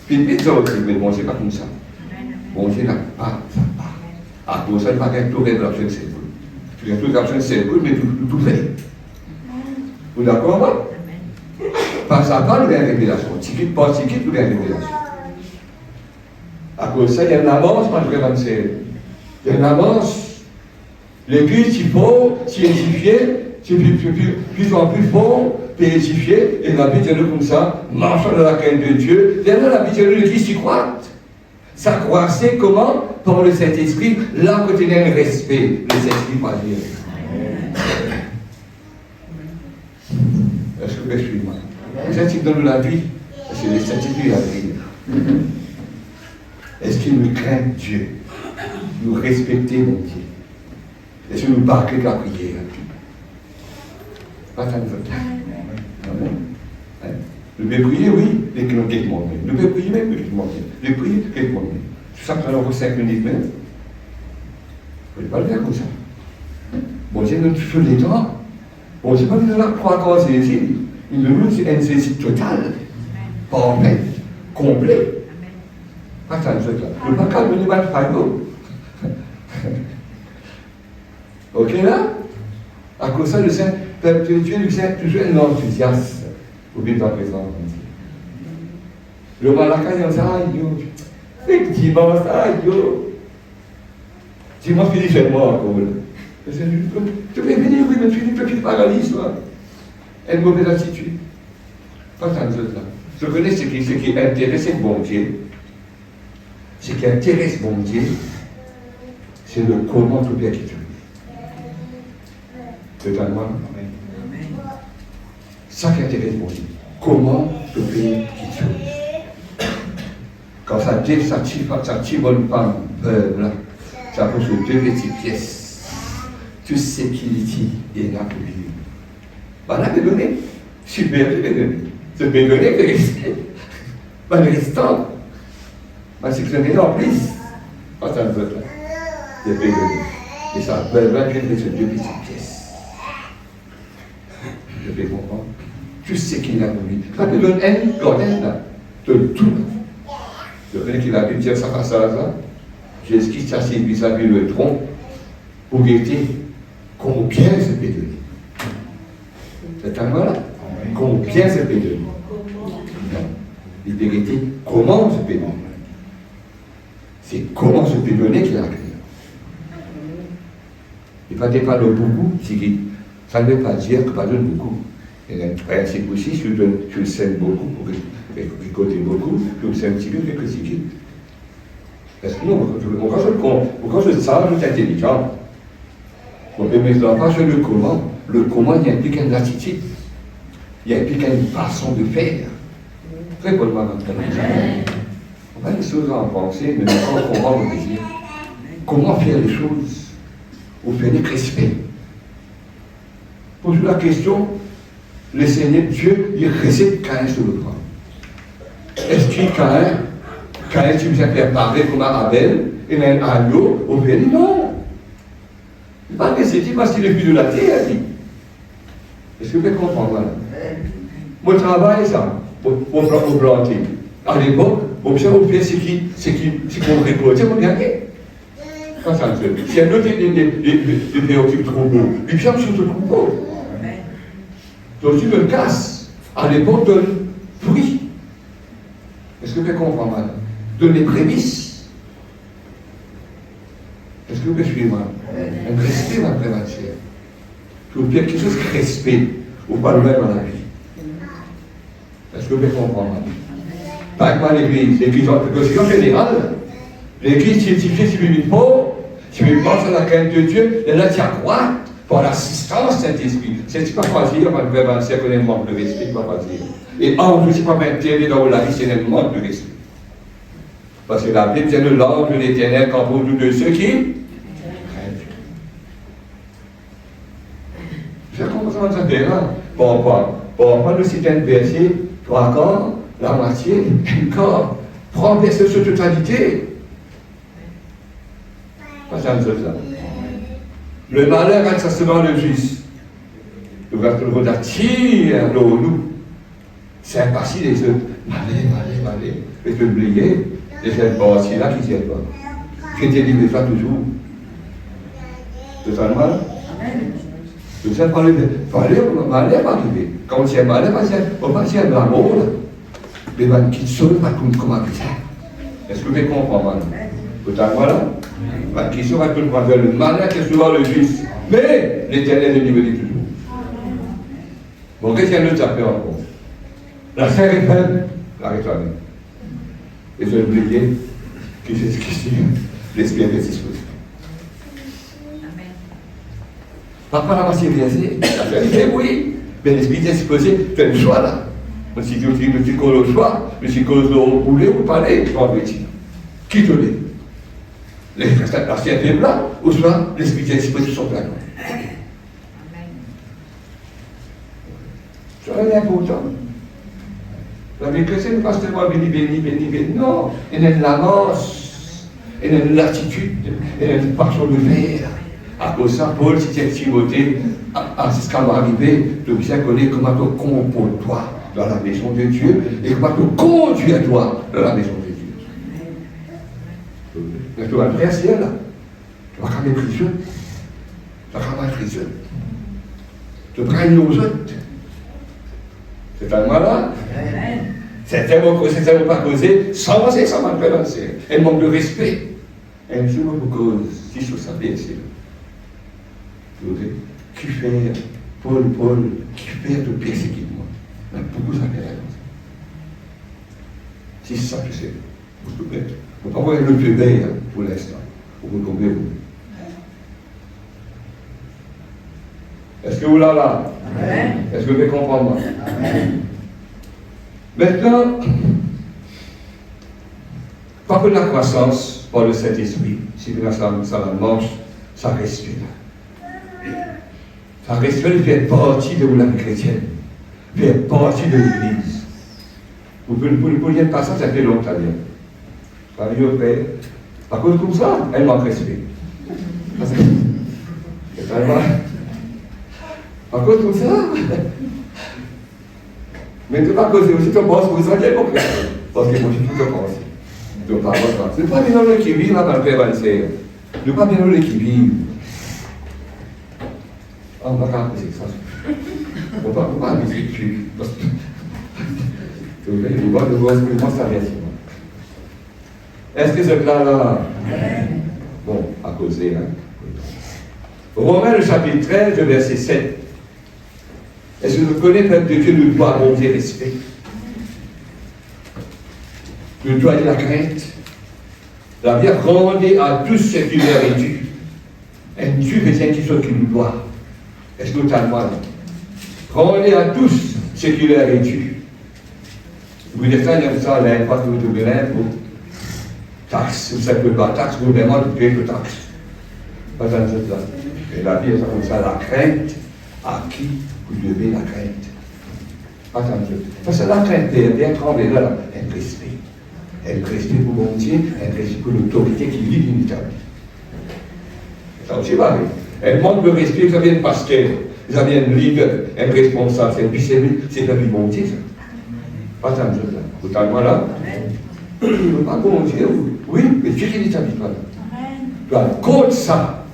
Puis vite, mais bon, c'est pas comme ça. Bon, Dieu n'a pas ça. À cause de ça, il n'y a pas tout révélation de cette boule. Tu as tout révélation de cette boule, mais tout fait. Vous d'accord, moi? Pas à pas, nous avons une révélation. Ticket, pas ticket, nous avons une révélation. À cause de ça, il y a une avance, pas de révélation. Il y a une avance. L'église, il faut s'y édifier, c'est plus en plus fort, puis édifier, et la Bible dit comme ça, marchant dans la crainte de Dieu. Derrière la Bible dit l'église s'y croit. Ça croissait comment? Par le Saint-Esprit, là que tu as un respect, le Saint-Esprit va dire. Est-ce que je suis moi? Le Saint-Esprit donne la vie, c'est le Saint-Esprit la vie. Est-ce qu'il nous craint Dieu? Nous respecter mon Dieu? Est-ce que nous barquer la prière? Pas tant de temps. Amen. Nous pouvons prier, oui, mais quelques moments. Nous pouvons prier même quelques moments. Nous pouvons prier quelques moments. Tout ça prend 5 minutes même. Vous ne pouvez pas le faire comme ça. Bon Dieu nous fait les temps. Bon Dieu nous a trois causes ici. Il nous dit une saisie totale, parfaite, complète. Pas tant de choses là. Nous ne pouvons pas venir battre Fago. Ok là? À cause de ça, le Saint, Dieu nous sert toujours un enthousiasme au but de la présence de Dieu. Le malaka, il dit, aïe, yo. Effectivement, aïe, yo. Dis-moi, Philippe, fais-moi encore. Tu peux venir, oui, mais Philippe, tu paralyses, toi. Une mauvaise attitude. Pas tant de choses là. Je connais ce qui intéresse le bon Dieu. Ce qui intéresse le bon Dieu, c'est le comment tout bien qui tue. Totalement. Ça qui intéresse mon Dieu. Comment le pays qui tue. Quand ça dit, ça tire bonne femme, là, ça pose deux petites pièces. Tout ce qu'il dit est là pour lui. Ben là, il donné. Super, je vais donner. Je vais donner, je vais rester. Ben, le restant, ben, c'est que je n'ai en plus. Pas tant de vote là. Je vais donner. Et ça, ben, je vais sur deux petites pièces. Je vais comprendre. Tout ce qu'il a pour lui. Ça te donne un gordin là. De tout. Je connais qu'il a pu dire ça face à ça. Jésus-Christ s'assied vis-à-vis le tronc pour vérité. Combien se peut donner? C'est un voilà. Combien se peut donner? La vérité, comment se peut donner? C'est comment se peut donner qu'il a créé. Il ne faut pas de beaucoup, ça ne veut pas dire que pas donne beaucoup. Il y a un principe aussi, tu le sèmes beaucoup pour récolter beaucoup, tu le sèmes un petit peu, quelques séquelles. Parce que non, quand je sais, je suis intelligent. On peut mettre en face le comment. Le comment, il implique une attitude. Il implique une façon de faire. Très bonnement maintenant. On a des choses à en penser, mais comment on désire. Comment faire les choses au faire avec respect. Pose la question, le Seigneur Dieu, il recette Caïn sur le point. Est-ce que Caïn, tu nous as préparé comme Abel, et un agneau au pays, non. Pas que c'est dit parce qu'il est plus de la terre, dit. Est-ce que vous pouvez comprendre là? Mon travail, ça, pour planter. À l'époque, on fait ce qu'on récolte, c'est qu'on gagne. Quand ça se fait. Si un autre des préoccupe trop beau, il vient sur tout beau. Donc tu me casses. À l'époque, donne fruit. Est-ce que vous pouvez comprendre mal? Donne les prémices. Est-ce que vous pouvez suivre mal? Un respect dans la prévention. Je veux dire quelque chose de respect, ou pas le même dans la vie. Est-ce que vous pouvez comprendre mal? Pas que l'église en général, l'église, si tu fais, si tu ne pas, si tu penses à la crainte de Dieu, et là tu accroît par l'assistance de Saint-Esprit. C'est pas facile, on va prévenir qu'on est manque de respect, pas facile. Et en plus, c'est pas maintenir dans la vie, c'est un manque de respect. Parce que la Bible, c'est le l'ange de l'Éternel quand pour nous de ceux qui craignent Dieu. Je comprends ça bien, hein? Pour nous citer un verset, 3 quarts, la moitié, un quart, prends verset sur totalité. Pas ça, ça. Le malheur est seulement le juste. Le rôle attire nous. C'est impossible les autres. Allez. Et tu oublier, et c'est pas aussi là qui s'y est pas. Je t'ai dit ça toujours. C'est ça le mal? Tout ça parler de. Malheur va arriver. Quand c'est malheur, on va dire l'amour. Mais on quitte seul, pas comme un ça. Est-ce que vous pouvez comprendre? Voilà. La question va tout prendre le malheur qui est souvent le juste. Mais l'Éternel est dit toujours. Bon, qu'est-ce qu'il y a de ça encore? La chair est faible, la réclamer. Et je vais oublier que c'est ce qui l'esprit est disposé. Amen. Papa n'a pas si réalisé. La chair est faible, oui. Mais l'esprit est disposé, tu as le choix là. Si tu as le choix, mais si tu as le poulet ou pas, tu vas dire. Qui te l'est? La chair est faible là, ou soit l'esprit est disposé sur son plan. C'est rien important. La vie chrétienne, pas seulement béni. Non, il y a une l'avance, il y a une latitude, il y a une passion de faire. À cause de ça, Paul, si tu es Timothée, à ce qu'elle va arriver, de bien connaître comment te comportes-toi dans la maison de Dieu et comment te conduis-toi dans la maison de Dieu. Mais tu vas le faire, là. Tu vas quand même prison. Tu vas quand même prison. Tu prends nos autres. C'est un malade. C'est tellement pas causé, sans mal prévenir. Elle manque de respect. Elle joue beaucoup si je savais, c'est. Qui fait, Paul, qui fait de persécutement. Il y a beaucoup de choses. C'est ça que c'est. Vous pouvez. Vous ne pouvez pas voir le plus bel pour l'instant. Vous tombez où? Est-ce que vous l'avez là? Est-ce que vous pouvez comprendre? Maintenant, pas que la croissance par le Saint-Esprit, si vous avez ça la manche, ça respire. Ça respire fait partie de la vie chrétienne, fait partie de l'Église. Vous pouvez dire pas ça, ça fait longtemps. Travailler au Père. Par contre, comme ça, elle manque de respect. Par contre, comme ça, mais tu vas causer aussi ton boss pour ça qu'il y a beaucoup. Parce que moi, je suis tout au pensé. Donc, par contre, ce n'est pas bien l'autre qui vit, là, dans le Père Valser. Ce n'est pas bien l'autre qui vit. On va pas poser ça. On va pas poser dessus. Vous voyez, vous voyez, comment ça vient. Est-ce que c'est là? Bon, à causer, hein. Romains, le chapitre 13, le verset 7. Est-ce que vous connaissez, peuple de Dieu, nous doit monter respect? Nous doit de la crainte. La vie rendez à tous ce qui leur est dû. Un Dieu chrétien qui soit qui nous doit. Est-ce que vous avez mal? Rendez à tous ce qui leur est dû. Vous dites ça, il y a ça, là, pas que vous devez l'impôt. Taxe, vous savez pas taxe, vous demandez de payer de taxe. Pas dans cette là. Et la vie est comme ça, la crainte, à qui vous devez la crainte. Pas dans cette. Parce que la crainte est bien tremblée là, un respect. Elle respecte pour bon Dieu, elle respecte pour l'autorité qui vit inimitable. Ça aussi va, oui. Elle manque de respect, ça vient de pasteur, ça vient de leader, un responsable, c'est la vie bon Dieu, ça. Pas tant de choses là. Vous avez voilà. Pas bon Dieu, oui, mais Dieu qui n'établit pas là. Contre ça,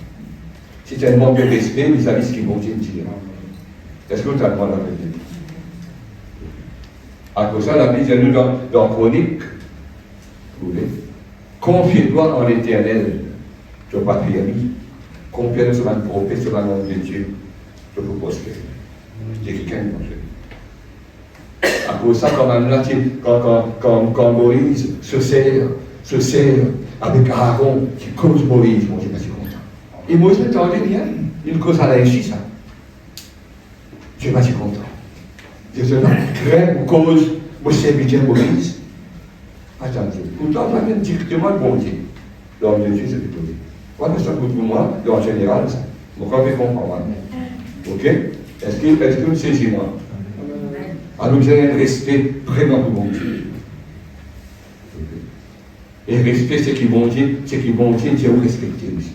c'est un manque de respect vis-à-vis de ce qui bon Dieu dit. Est-ce que vous avez demandé la Bible? À cause de ça, la Bible dit nous dans Chronique, vous voulez, confie-toi en l'Éternel, tu n'as pas de vie. Confie-toi sur un prophète, sur un nom de Dieu, tu peux prospérer. C'est quelqu'un qui mange. À cause de ça, quand Moïse se sert avec Aaron qui cause Moïse, bon, je ne suis pas content. Et Moïse n'entendait rien, il cause à la ça. Je ne suis pas content. Je suis craint ou cause mon serviteur Moïse. Attends, pourtant, on va même directement le bon Dieu. L'homme de Dieu, c'est plutôt dit. Voilà, ça pour moi, en général, ça. Vous pouvez comprendre. Ok? Est-ce que vous saisissez moi? Alors, vous avez un respect vraiment pour bon Dieu. Et respect, c'est qui bon Dieu, c'est vous respectez aussi.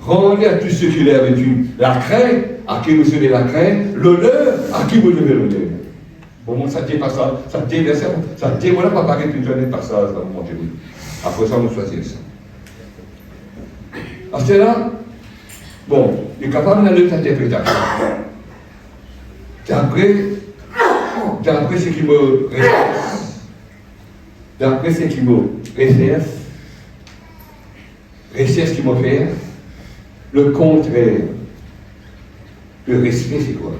Rendez à tous ceux qui l'ont vécu la crainte, à qui vous devez la crainte, l'honneur, à qui vous devez l'honneur. Bon, moi, ça ne dit pas ça, ça ne dit pas ça, ça ne dit pas paraître une journée par ça, ça va monter. Après ça, on choisit ça. À cela, bon, il est capable d'aller l'interprétation. D'après ce qui me reste, d'après ce qui me réserve, ce qui me fait, le contraire, le respect, c'est quoi?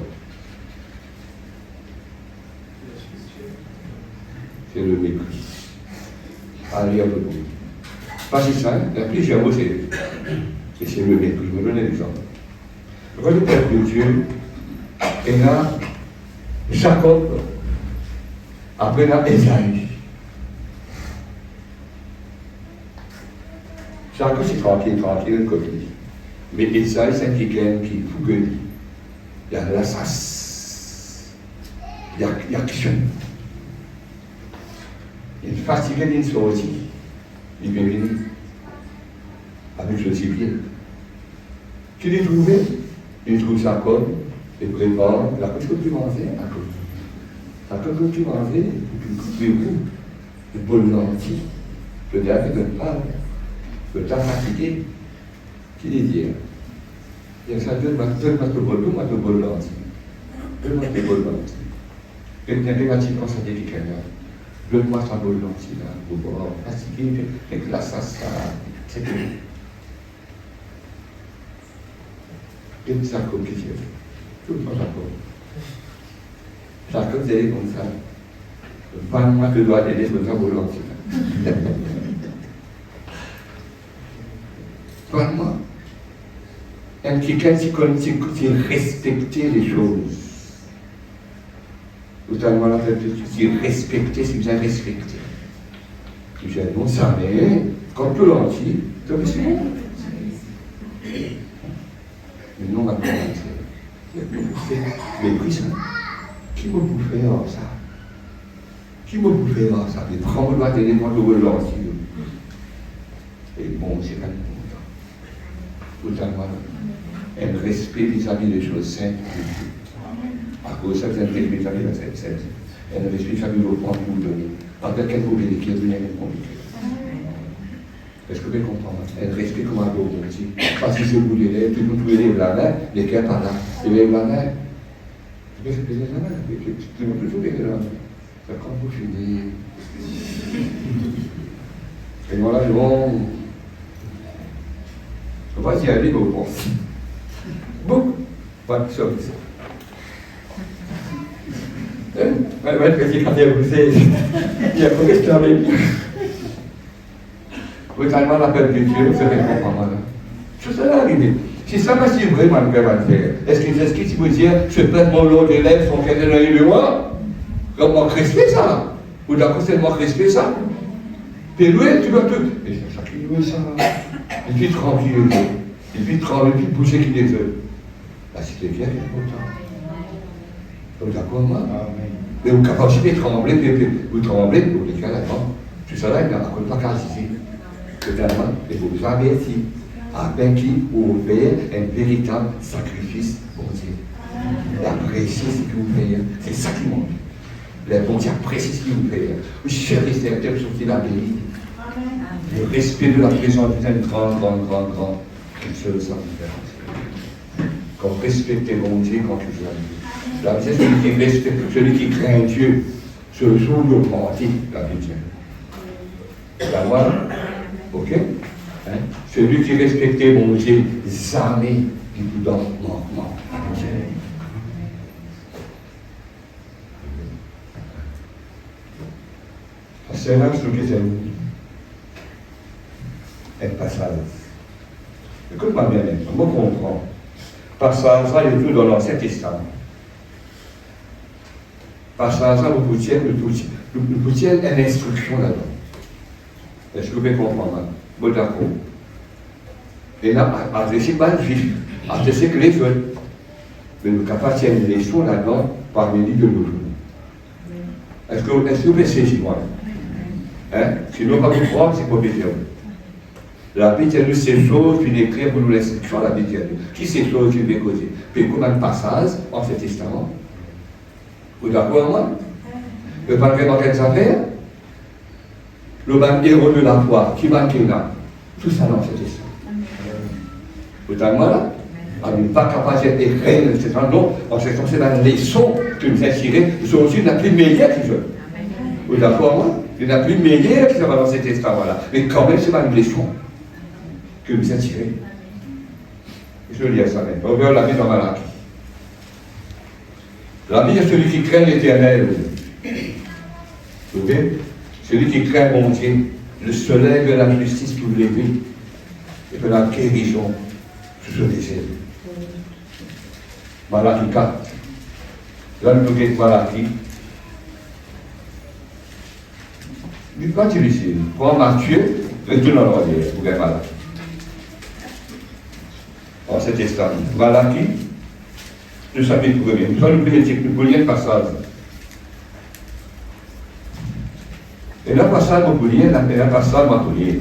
C'est le mépris. Allez, un peu plus. Pas si ça, il y a plusieurs mots, c'est le mépris. Je vais vous donner un exemple. Quand le peuple de Dieu est là, Jacob, après là, Esaïe. Jacob, c'est tranquille, comme il dit. Mais Esaïe, c'est quelqu'un qui fougue. Il y a la sasse. Il y a question. Il est fatigué d'une sortie. Il vient venir avec le civil. Tu l'as trouvé? Il trouve Jacob, il prépare la couche que tu mangeais à cause. La couche que tu mangeais, une coupe de goût, de bol lentilles, le dernier de pain, le temps fatigué. Qui les dit? Il y a ça, donne-moi le bol lentilles. Donne-moi le bol lentilles. Quelqu'un qui pense à des quelqu'un. Donne-moi ta bol lentilles là, pour boire, fatigué, avec la sassa, c'est tout. Et Jacob qui fait tout le temps Jacob. Jacob c'est comme ça. Pas que doit aider pour ta bol lentilles. Vraiment. Un quelqu'un qui respecter les choses. Vous avez la tête de respecter, si vous avez respecté. Si vous avez non, ça mais, comme tout l'entier, vous avez suivi. Mais non, on va commencer. Mais pris ça. Qui m'a bouffé ça? Qui m'a bouffé ça? Les trembles doivent aider moi le l'entier. Et bon, c'est pas le bon temps. Vous avez un respect vis-à-vis des choses saintes. À cause de ça, vous avez un respect vis-à-vis de la sainte. Un respect vis-à-vis de vos plans que vous donnez. Par quel vous bénéficiez, vous venez avec compliqué. Est-ce que vous comprenez? Un respect comme un beau petit. Parce que si vous voulez lèvres, puis vous pouvez lèvres la main, les cœurs par là. Et lèvres la main. Mais c'est plaisir la main. Tu vas toujours lèvres la main. C'est quand vous finissez. Et voilà, on va y aller au bon. Beaucoup. Pas de service. Ouais, petit quand vous savez, il y a pas de avec lui. Vous avez l'appel de Dieu, vous serez comprendre. Je sais là arriver. Si ça va si vraiment le père va le faire, est-ce qu'il vous dire, je prête mon lot d'élèves, son cadet dans le mois? Comment respect ça? Ou d'accord, c'est moi respect ça? Puis lui, tu dois tout. Et chacun veut ça. Et puis tranquille, et puis pousser qui les veut. La cité vient, il est content. Vous êtes d'accord, moi? Mais vous capacitez de trembler, puis vous tremblez, pour les cas là-dedans. Tout ça là, il n'y a pas qu'à dire. Totalement, il faut nous avertir afin qu'il vous fait un véritable sacrifice pour Dieu. Et apprécier ce que vous faites. C'est ça qui manque. Les bons Dieu apprécie ce que vous faites. Vous chérissez un tel sur la vérité. Le respect de la présence est une grande quelque chose à faire. Quand vous respectez mon Dieu, quand tu veux. La Bible, celui qui respecte, celui qui craint Dieu, se trouve augmenté, la Bible. La voilà. Ok? Hein? Celui qui respectait mon Dieu, jamais du tout dans manquement. C'est là ce que c'est un passage. Écoute-moi bien, on me comprend. Passage, ça, il est tout dans l'Ancien Testament. Passage, ça, vous pouvez une instruction là-dedans. Est-ce que vous pouvez comprendre? Bon, d'accord. Et là, adressé pas le juif, adressé que les jeunes. Mais nous capables de une leçon là-dedans parmi les de nos jours. Est-ce que vous pouvez saisir moi? Hein? Sinon, pas vous croire, c'est pas bien. La Bible nous ces choses, puis écrire pour nous l'instruction, la Bible. Qui ces choses que je vais causer? Puis comment un passage en ce testament? Vous êtes d'accord, moi? Le parler dans quelles affaires? Le même héros de la foi, qui va là? Tout ça dans ce testament. Vous êtes d'accord là? On n'est pas capable d'écrire le testament, non, en ce sens, c'est la leçon que nous inspirons. Ils sont aussi la plus meilleure qui veut. Vous êtes d'accord, moi? Il n'y en a plus meilleur qui va dans ces testaments-là. Mais quand même, c'est pas une leçon que nous inspirons. Je vais lire ça maintenant. On verra la vie dans Malachie. La vie est celui qui craint l'Éternel. Vous voyez? Celui qui craint mon Dieu, le soleil de la justice pour lever et de la guérison sous ce désert. Malachie 4. Là, nous avons Malachie. Mais quand tu ici, prends Matthieu, retourne en arrière, vous voyez Malachie. En cet testament. Malachie, le chapitre 1er. Nous allons nous lire le passage. Et le passage, vous pouvez lire, le passage, vous pouvez lire.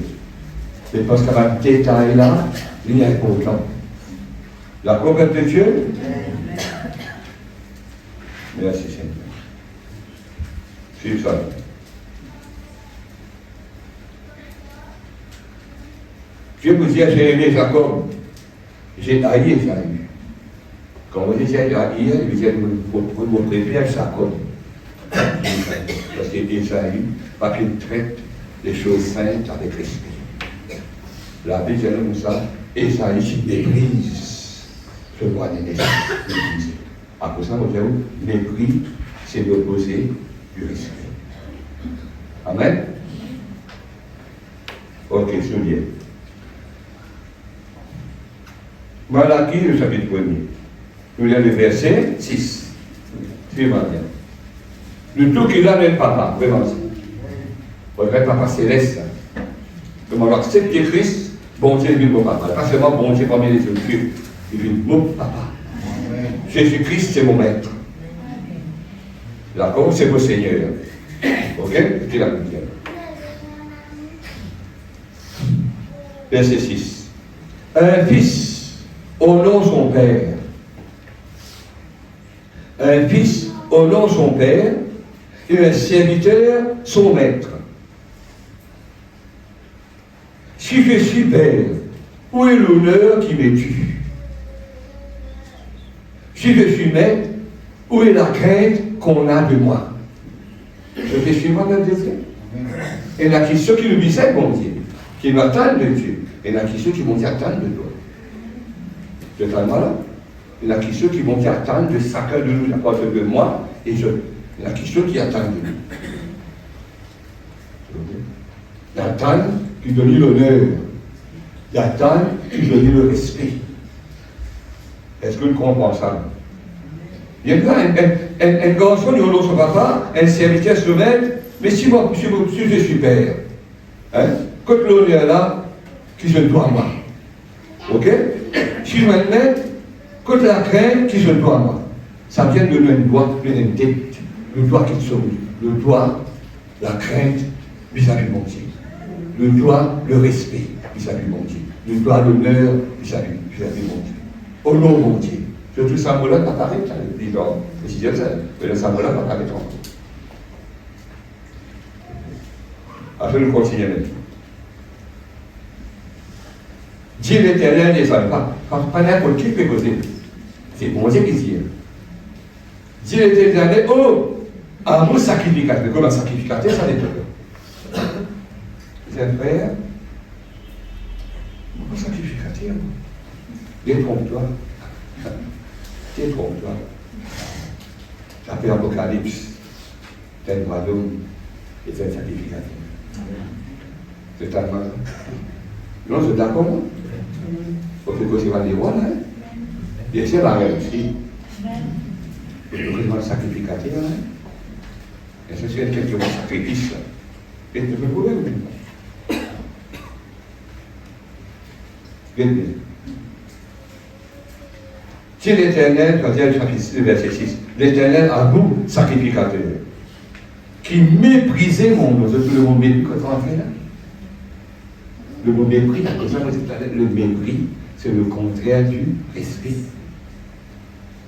C'est parce qu'il y a un détail là, il est important. La conquête de Dieu. Merci Seigneur. Suivez ça. Dieu vous dit, j'ai aimé Jacob, j'ai haï Esaü. Quand vous dites haï, vous dites, vous préférez Jacob. Parce qu'Esaü, pas qu'il traite les choses saintes avec respect. La Bible dit comme ça, Esaü méprise ce roi des nations. À cause de ça, vous dites, mépris, c'est l'opposé du respect. Amen. Ok, souviens. Malachie, le chapitre 1er. Nous lisons le verset 6. Suivez-moi bien. Le tout qu'il a même papa, vraiment. Le vrai papa céleste. Comment on accepte Christ, bon Dieu, il mon papa. Pas seulement bon Dieu parmi les autres dieux. Il dit mon papa. Jésus-Christ, c'est mon maître. D'accord? C'est mon Seigneur. Ok? C'est la Bible. Verset 6. Un fils honore son père. Un fils honore son père et un serviteur son maître. Si je suis père, où est l'honneur qui m'est dû? Si je suis maître, où est la crainte qu'on a de moi? Je suis moi dans le désir. Et il y en a qui ceux qui nous disent, mon Dieu, qui nous attendent de Dieu. Et il y en a qui ceux qui vont dire attendre de toi. De ta là, il y en a qui ceux qui vont dire attendre de chacun de nous, à part de moi et je. Il y en a qui ceux qui attendent de nous. Il y a attendre qui donne l'honneur. Il y a attendre qui donne le respect. Est-ce que nous comprenons ça? Il y a un garçon qui honore son papa, un serviteur se maître, mais si je suis père, hein, quand l'honneur est là, qui se doit à moi. Ok? Si je vais mettre, quand la crainte, qui se doit à moi. Ça vient de nous un doigt, une tête, le doigt qui sauve, le doigt, la crainte vis-à-vis de mon Dieu. Le droit, le respect vis-à-vis de mon Dieu. Le droit, l'honneur vis-à-vis de mon Dieu. Au nom de mon Dieu. Surtout ça, là, pas pareil, les gens, si je sais, mais le symbole là, pas pareil. Après, nous continuons maintenant. Dieu l'Éternel des hommes, pas n'importe qui peut causer. C'est mon Dieu qui dit. Dieu l'Éternel, oh, un beau sacrificateur. Comme un sacrificateur, ça n'est pas. C'est un frère, un sacrificateur. Détrompe-toi. Détrompe-toi. Ça fait Apocalypse. C'est un royaume et c'est un sacrificateur. C'est un mal. Non, c'est d'accord, moi. Faut que tu vas dire, voilà. Bien sûr, la réussite. Le président sacrificateur, et c'est quelqu'un qui sacrifice. Et tu peux trouver ou bien. Si l'Éternel, quand il y a le chapitre 6, verset 6, l'Éternel a vous, sacrificateur, qui méprisait mon nom, c'est le mot mépris que tu as fait là. Le mot mépris, la cause le mépris, c'est le contraire du respect.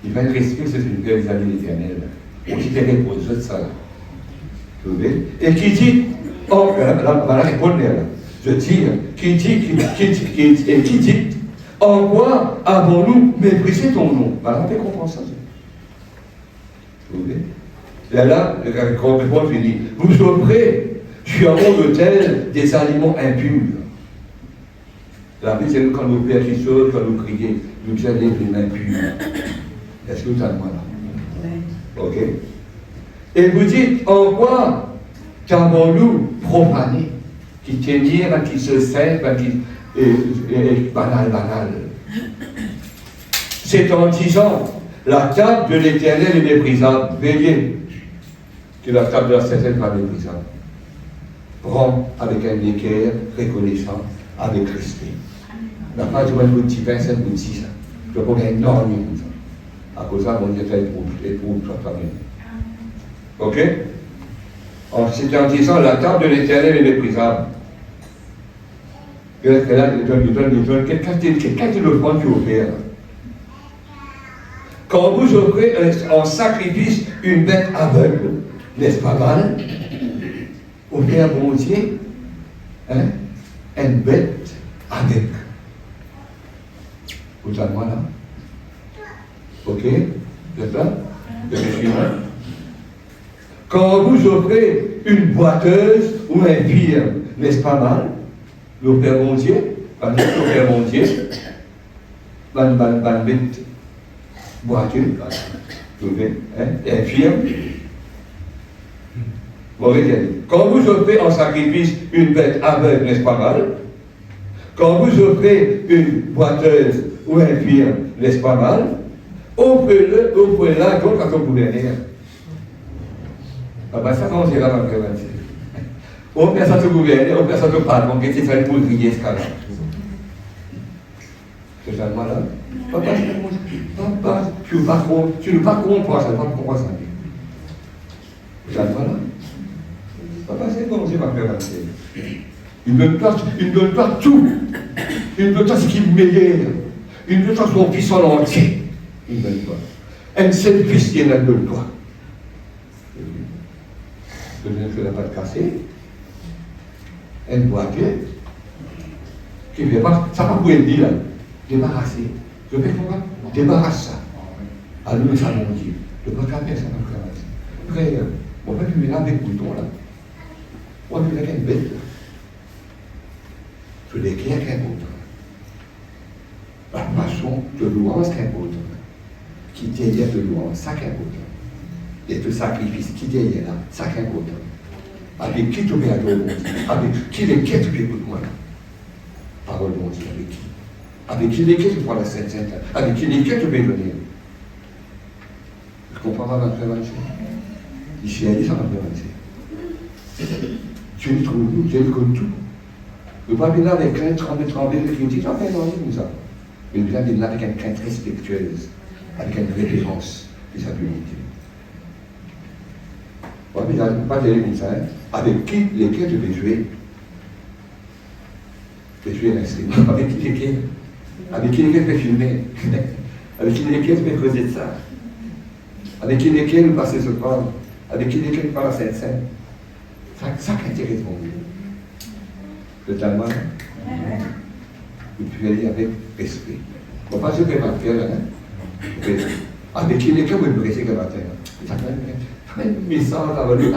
Il va le respect, c'est une belle vis-à-vis de l'Éternel. On dit qu'il pour les autres, ça. Vous voyez? Et qui dit, oh, voilà, répondre là. Je dis, qui dit, en quoi avons-nous méprisé ton nom? Voilà, on peut comprendre ça. Vous voyez? Là, quand on finit, vous offrez sur mon autel des aliments impurs. La vie, c'est quand nous prions Christ, quand nous crions, nous disons les mains pures. Est-ce que vous avez moi là? Ok. Et vous dites, en quoi qu'avons-nous profané, qui tenir, qui se sert, qui banal. C'est en disant, la table de l'Éternel est méprisable. Veillez que la table de la certaine pas méprisable. Prends avec un équerre reconnaissant, avec respect. La page où elle dit 25 ou 6, je peux gagner énormément. À cause de ça, mon Dieu fait pour toi toi-même. Ok? C'est en disant, la table de l'Éternel est méprisable. Là, il donne quelqu'un qui le prend du offert. Quand vous offrez en sacrifice une bête aveugle, n'est-ce pas mal? Offrir bon Dieu, hein? Une bête aveugle. Vous avez moi là? Ok? C'est ça? Je suis là. Quand vous offrez une boiteuse ou un vire, n'est-ce pas mal? Le Père mon Dieu, le Père mon Dieu, ban bête, boiteuse, vous voyez, un vire. Quand vous offrez en sacrifice une bête aveugle, n'est-ce pas mal? Quand vous offrez une boiteuse ou un vire, n'est-ce pas mal? Offrez-la donc à ton gouverneur. Ah ben ça, comment c'est là, ma prévention? Offrez ça à ton gouverneur, offrez ça à ton patron, qui est fait pour griller ce cas-là. C'est ça, moi là? Papa, tu ne pas comprendre ça, pas comprendre ça. C'est ça, moi là? Papa, c'est comment c'est ma prévention? Il ne donne pas tout. Il ne donne pas ce qui est meilleur. Il ne donne pas son fils en entier. Il ne donne pas. Un seul fils qui ne donne pas. Je ne vais pas te casser. Un boîtier qui ne vient pas. Ça va pas pouvoir dire là. Débarrasser. Je vais comprendre. Débarrasse ça. Alors, ça, mon Dieu. Je ne vais pas taper ça, ma frère. Frère, on va plus mélanger avec bouton là. On va plus avec une bête là. Je l'ai créé avec un bouton. La façon de louange qu'un bouton. Qui derrière de louange, ça qu'un bouton. Et de sacrifice qui derrière là, ça qu'un bouton. Avec qui tu peux adorer mon Dieu? Avec qui les quêtes tu peux écouter moi là? Parole de mon Dieu, avec qui? Avec qui les quêtes tu prends la Sainte Sainte? Avec qui les quêtes tu peux donner? Je comprends pas ma prévention. Ici, il y a ça ma prévention. Dieu le trouve, Dieu le connaît tout. Ne pas venir avec crainte, trembler, qui dit, j'en fais non, comme ça. Mais bien venir avec une crainte respectueuse, avec une révérence vis-à-vis de Dieu. Moi, je n'ai pas dit comme ça, hein. Avec qui lesquels je vais jouer? Je vais jouer un instrument. Avec qui lesquels? Avec qui lesquels je vais filmer? Avec qui lesquels je vais creuser de ça? Avec qui lesquels je vais passer ce temps? Avec qui lesquels je parle à Saint-Saint? Ça qui intéresse mon Dieu. Totalement. Et puis aller avec respect. Bon, pas ce que je vais faire, hein. Avec qui lesquels vous me pressez que matin? Ça fait un message à vous dire,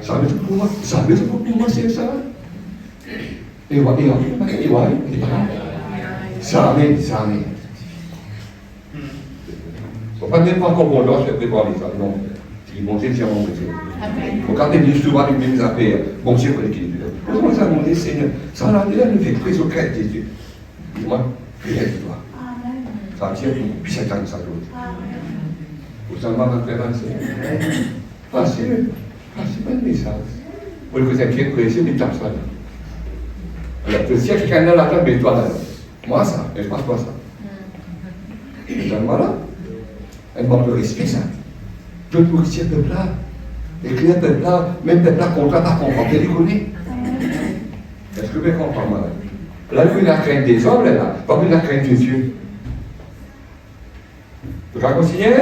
ça veut dire pour moi, c'est ça. Et voilà, ça amène. Faut pas même pas encore bon, je vais préparer ça, non. C'est bon Dieu, c'est mon Dieu. Quand tu es souvent les mêmes affaires, bon Dieu, pour l'équilibre. Comment ça, mon Dieu, Seigneur, ça l'a nous fait prise au cœur de Dieu. Dis-moi, réveille-toi. Ça tient, puis c'est un ça d'autre. Vous en avez un frère, facile pas de message. Vous le connaissez bien, c'est une étape ça. Alors, le siècle qui a l'argent, mais toi là. Moi, ça, et je pense pas ça. Et donc voilà. Elle manque de respect, ça. Je peux dire peuple là. Écrire peuple là, même peuple là, contrat par contrat, tu les connais. Est-ce que vous comprenez, moi? Là, plus la crainte des hommes, là, pas plus la crainte de Dieu. Tu vas continuer?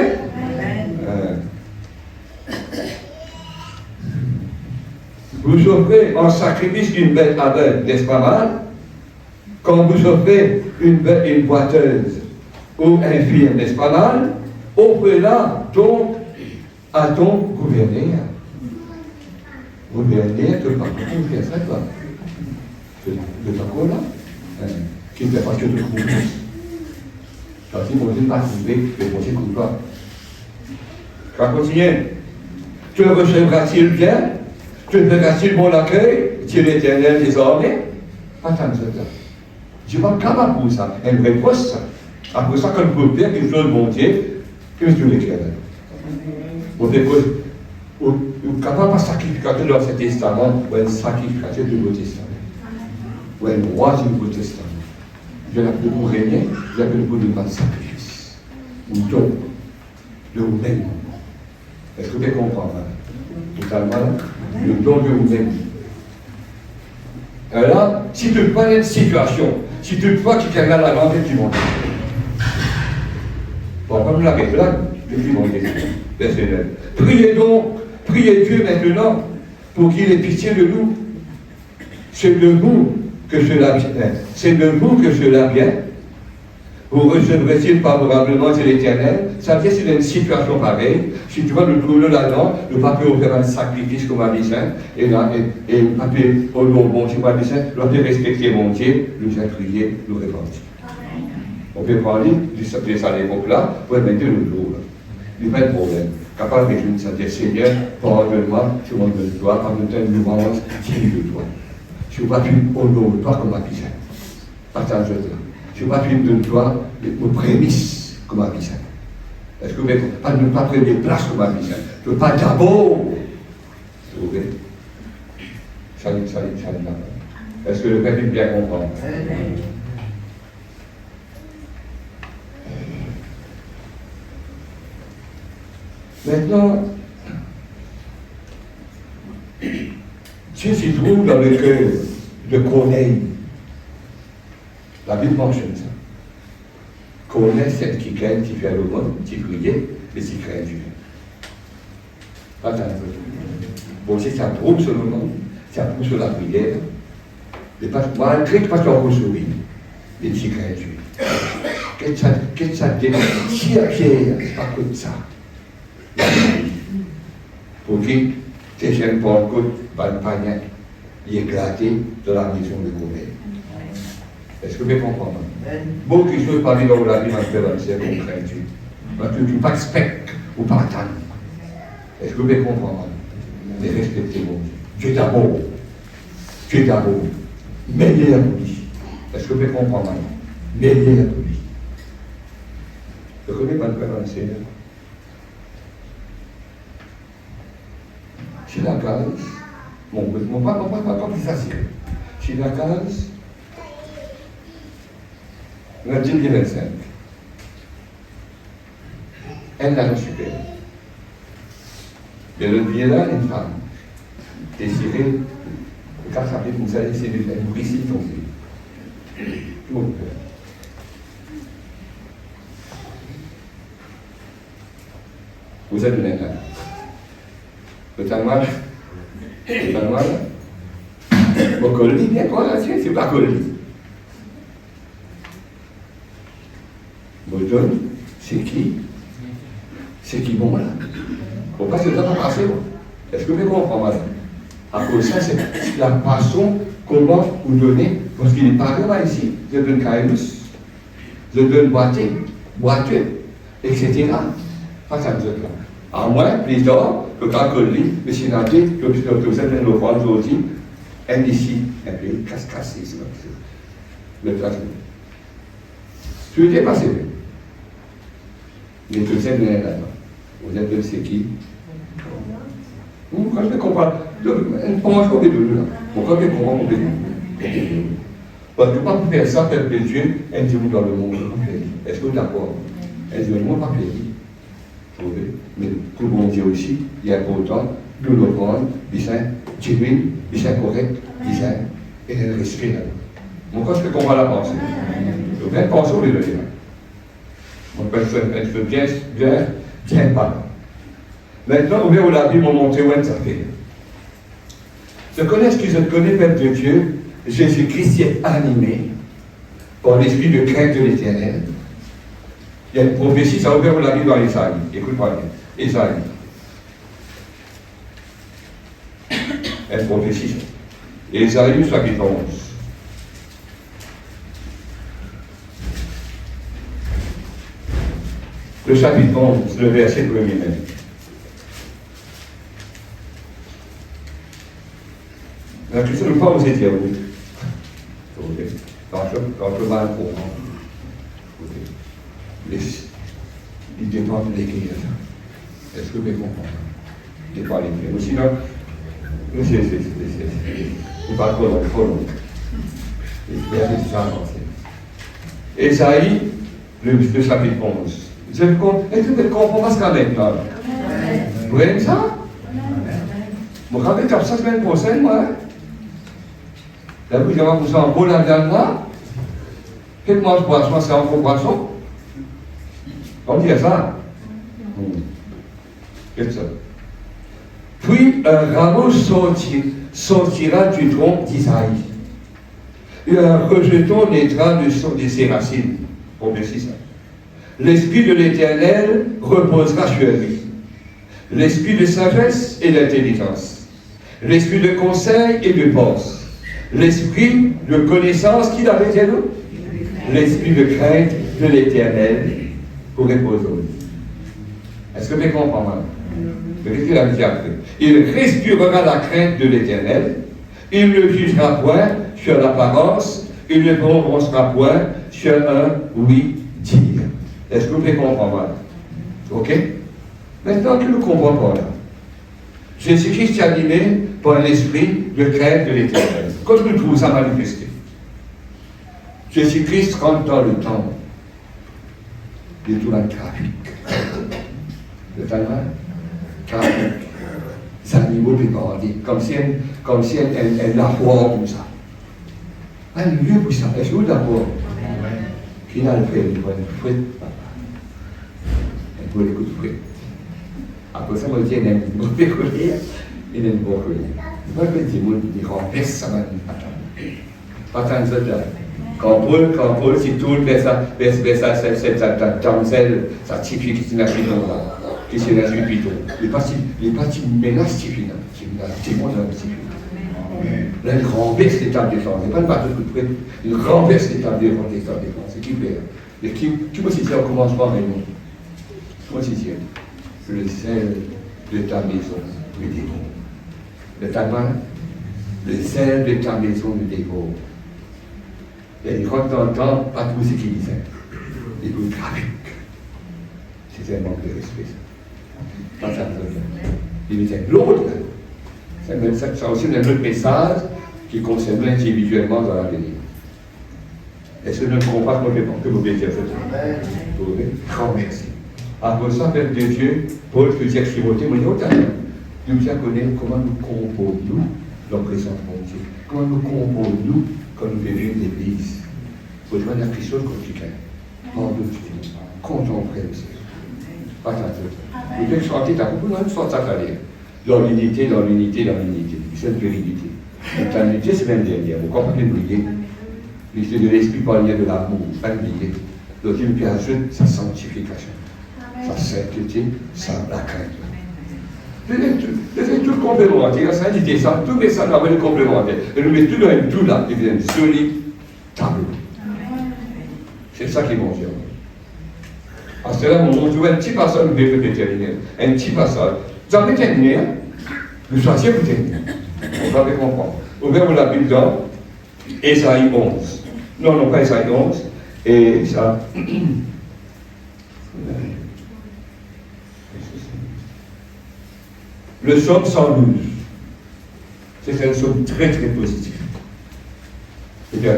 Vous offrez en sacrifice une bête aveugle, n'est-ce pas mal? Quand vous offrez une boiteuse ou infirme, n'est-ce pas mal? Offrez-la donc à ton gouverneur. Gouverneur, tu ne peux pas faire ça, toi. Tu ne peux pas quoi là? Qui ne fait pas que tu trouves. Quand il ne peut pas trouver, mais bon, c'est pas. Je vais continuer. Tu le recevras-t-il bien? Tu ne feras-t-il bon accueil? Tu es l'Éternel désormais? Attends, je vois comment pour ça, un vrai poste, ça. Après ça, quand vous pouvez faire quelque chose de bon Dieu, que Dieu l'Éternel. Vous êtes capable de sacrificateur de l'Ancien Testament ou un sacrificateur du Nouveau Testament. Ou un roi du Nouveau Testament. Je l'appelle pour régner, je l'appelle pour demander sacrifice. Ou don de vous-même. Est-ce que vous pouvez comprendre? Totalement, le don de vous-même. Alors, si tu prends une situation, si tu vois qu'il y a la langue, tu montes. Bon, comme la blague, je dis mon question personnel. Priez Dieu maintenant pour qu'il ait pitié de nous. C'est de vous que cela vient. C'est de vous que cela vient. Vous recevrez-il favorablement chez l'Éternel? Ça veut dire c'est une situation pareille. Si tu vas nous trouver là-dedans, nous ne pouvons pas faire un sacrifice comme un dessin, et nous ne pouvons pas au nom bon Dieu, nous doit respecter mon Dieu, nous prier, nous repentir. On peut parler de cette époque-là, pour mettre le jour. Il n'y a pas de problème. Capable de nous dire, Seigneur, pardonne-moi, je m'en donne toi, pardonne-toi une louange, digne de toi. Je ne veux pas plus au nom de toi comme un piscine. Partage-le. Je ne veux pas plus de toi, aux prémices comme un piscine. Est-ce que vous ne pouvez pas prendre des places comme un piscine? Je ne veux pas d'abord. Vous voyez? Salut. Est-ce que le peuple est bien comprendre? Maintenant, Dieu s'y trouve dans le cœur de Corneille. La Bible mentionne ça. Corneille, c'est qui craint, qui fait le monde, qui priait, mais qui craint Dieu. Attends un peu. Bon, si ça trouve sur le monde, ça trouve sur la prière, malgré que pas encore souris, mais qui craint Dieu. Qu'est-ce que ça dit? Si à Pierre, c'est pas comme ça. Pour qui ces jeunes Pentecôte va le panier éclater de la maison de Corneille. Est-ce que vous comprenez? Beaucoup de choses parlent dans la vie dans le ciel qu'on craint Dieu. Parce que tu ne respectes ou pas attendre. Est-ce que vous comprenez? Mais respectez mon Dieu. Dieu d'abord. Mêlez à lui. Est-ce que vous comprenez? Mêlez à lui. Je connais pas le Père dans le Seigneur. Chez la case, mon papa plus facile. Chez la case, on a 10 25. un agent supérieur. Mais le vieillard, une femme, désirée, le cas s'appelle, vous savez, c'est une brisée foncée. Tout mon cœur. Vous êtes une là. Le Talmud, mon collègue, bien quoi là-dessus, c'est pas collègue. Bodon, c'est qui? C'est qui bon là? Faut pas se temps à passer. Est-ce que vous comprenez madame? À cause de ça, c'est la façon comment vous donnez, parce qu'il n'est pas là ici. Je donne caïmus, je donne boiteux, etc. Pas ça vous êtes là. À moi, plus tard, le cas que lui, le sénateur, que vous êtes dans le roi aujourd'hui, un ici, un peu casse-cassé, c'est le placement. Tu es passé. Mais tout ça, vous êtes là-dedans. Vous êtes de c'est qui? Quand je comprends, comment je comprends de là? Pourquoi je comprends de là? Parce que tu ne peux pas faire ça perpétuer un Dieu dans le monde. Est-ce que vous êtes d'accord? Un Dieu dans le monde, pas péri. Mais pour bon Dieu aussi, il est important de le prendre, bien genuine, bien correct, bien et de le respect. Pourquoi je comprends la pensée? Je viens de penser au lieu de dire. Donc, elle fait bien pas. Maintenant, on vient au la Bible, on monte où ça fait. Je connais ce que je connais, Père de Dieu. Jésus-Christ est animé par l'esprit de crainte de l'Éternel. Il y a une prophétie, ça ouvert la Bible dans Isaïe. Écoute-moi bien. Isaïe. Une prophétie. Isaïe, chapitre 11. Le chapitre 11, le verset 1er même. La question ne peut pas vous dire oui. Quand je vais pour il dépend de l'écrire. Est-ce que vous comprenez? Il n'est pas l'écrire. Mais sinon, c'est pas trop long. Il y a des gens avancés. Esaïe, le chapitre 11. Est-ce que vous comprenez ce qu'on est maintenant? Vous voyez ça? Vous regardez comme ça, semaine prochaine, moi. Là, vous avez vous en beau là-dedans. Quel mange poisson, c'est un gros poisson? On dit ça. Qu'est-ce que ça? Puis un rameau sortira du tronc d'Isaïe. Et un rejeton naîtra de ses racines. On dit ça. L'esprit de l'Éternel reposera sur lui. L'esprit de sagesse et d'intelligence. L'esprit de conseil et de force. L'esprit de connaissance, qui l'avait dit nous? L'esprit de crainte de l'Éternel pour reposer. Est-ce que vous comprenez? Qu'est-ce qu'il a dit après? Il respirera la crainte de l'Éternel. Il ne jugera point sur l'apparence. Il ne prononcera point sur un oui-dire. Est-ce que vous comprenez? Ok? Maintenant que nous comprenons là, Jésus-Christ est animé par l'esprit de crainte de l'Éternel. Quand nous trouvons ça manifesté, Jésus-Christ rentre dans le temps de tout le trafic. Le talent, trafic, les animaux débordés, comme si un lavoir comme ça. Un lieu pour ça. Est-ce que vous êtes d'accord? Qui a le fait? Il faut être fouet, papa. Il faut l'écouter fouet. Après ça, on dit, il y a une bonne colère, il y a une bonne colère. Il faut que les gens ils remplissent ça, pas tant de ça. Quand Paul s'y tourne vers cette damsel, ça typie qui s'est naissé dans là, qui s'est naissé plutôt. Il n'est pas si menace typie, c'est moi dans le typie. Là, il renverse l'état de défense. Ce n'est pas une bateau de près, il renverse l'état de défense. C'est qui fait? Et qui me cite au commencement, Raymond? Comment cite? Le zèle de ta maison me dévore. Le tabac, le zèle de ta maison me dévore. Et il rentre dans le temps, pas tout ce qu'il disait. Il vous trafic. C'est un manque de respect. Pas ça. Il disait l'autre. C'est aussi un autre message qui concerne individuellement dans l'avenir. Est-ce que nous ne comprenons pas que vous pouvez dire ça? Grand merci. Après ça, peuple de Dieu, Paul peut dire Timothée, mais autant, nous bien connaître comment nous composons dans la présence de Dieu. Comment nous composons quand nous vivons l'église. Pour joindre la Christ comme quelqu'un. En Dieu, contempler le Seigneur. Pas tant d'autres. Vous devez chanter, t'as beaucoup de choses à faire. Dans l'unité, dans l'unité, dans l'unité. C'est une vérité. Donc l'unité, c'est même dernière. Vous comprenez l'oublier. L'unité de l'esprit par lien de l'amour, pas l'oublier. Donc il me ajoute sa sanctification, sa sainteté, la crainte. C'est tout complémentaire. Ça dit ça, tout met ça dans le complémentaire. Et nous mettons tout dans une tout là, et bien un solide tableau. C'est ça qui est bon Dieu. Parce que là, on trouve un petit passage, vous devez déterminer. Un petit passage. Vous avez terminé, le choisir vous terminer. On va bien comprendre. Ouvrez-vous la Bible dans Ésaïe 11. Non, pas Ésaïe 11. Et ça. Le psaume 112. C'est un psaume très très positif. Et bien,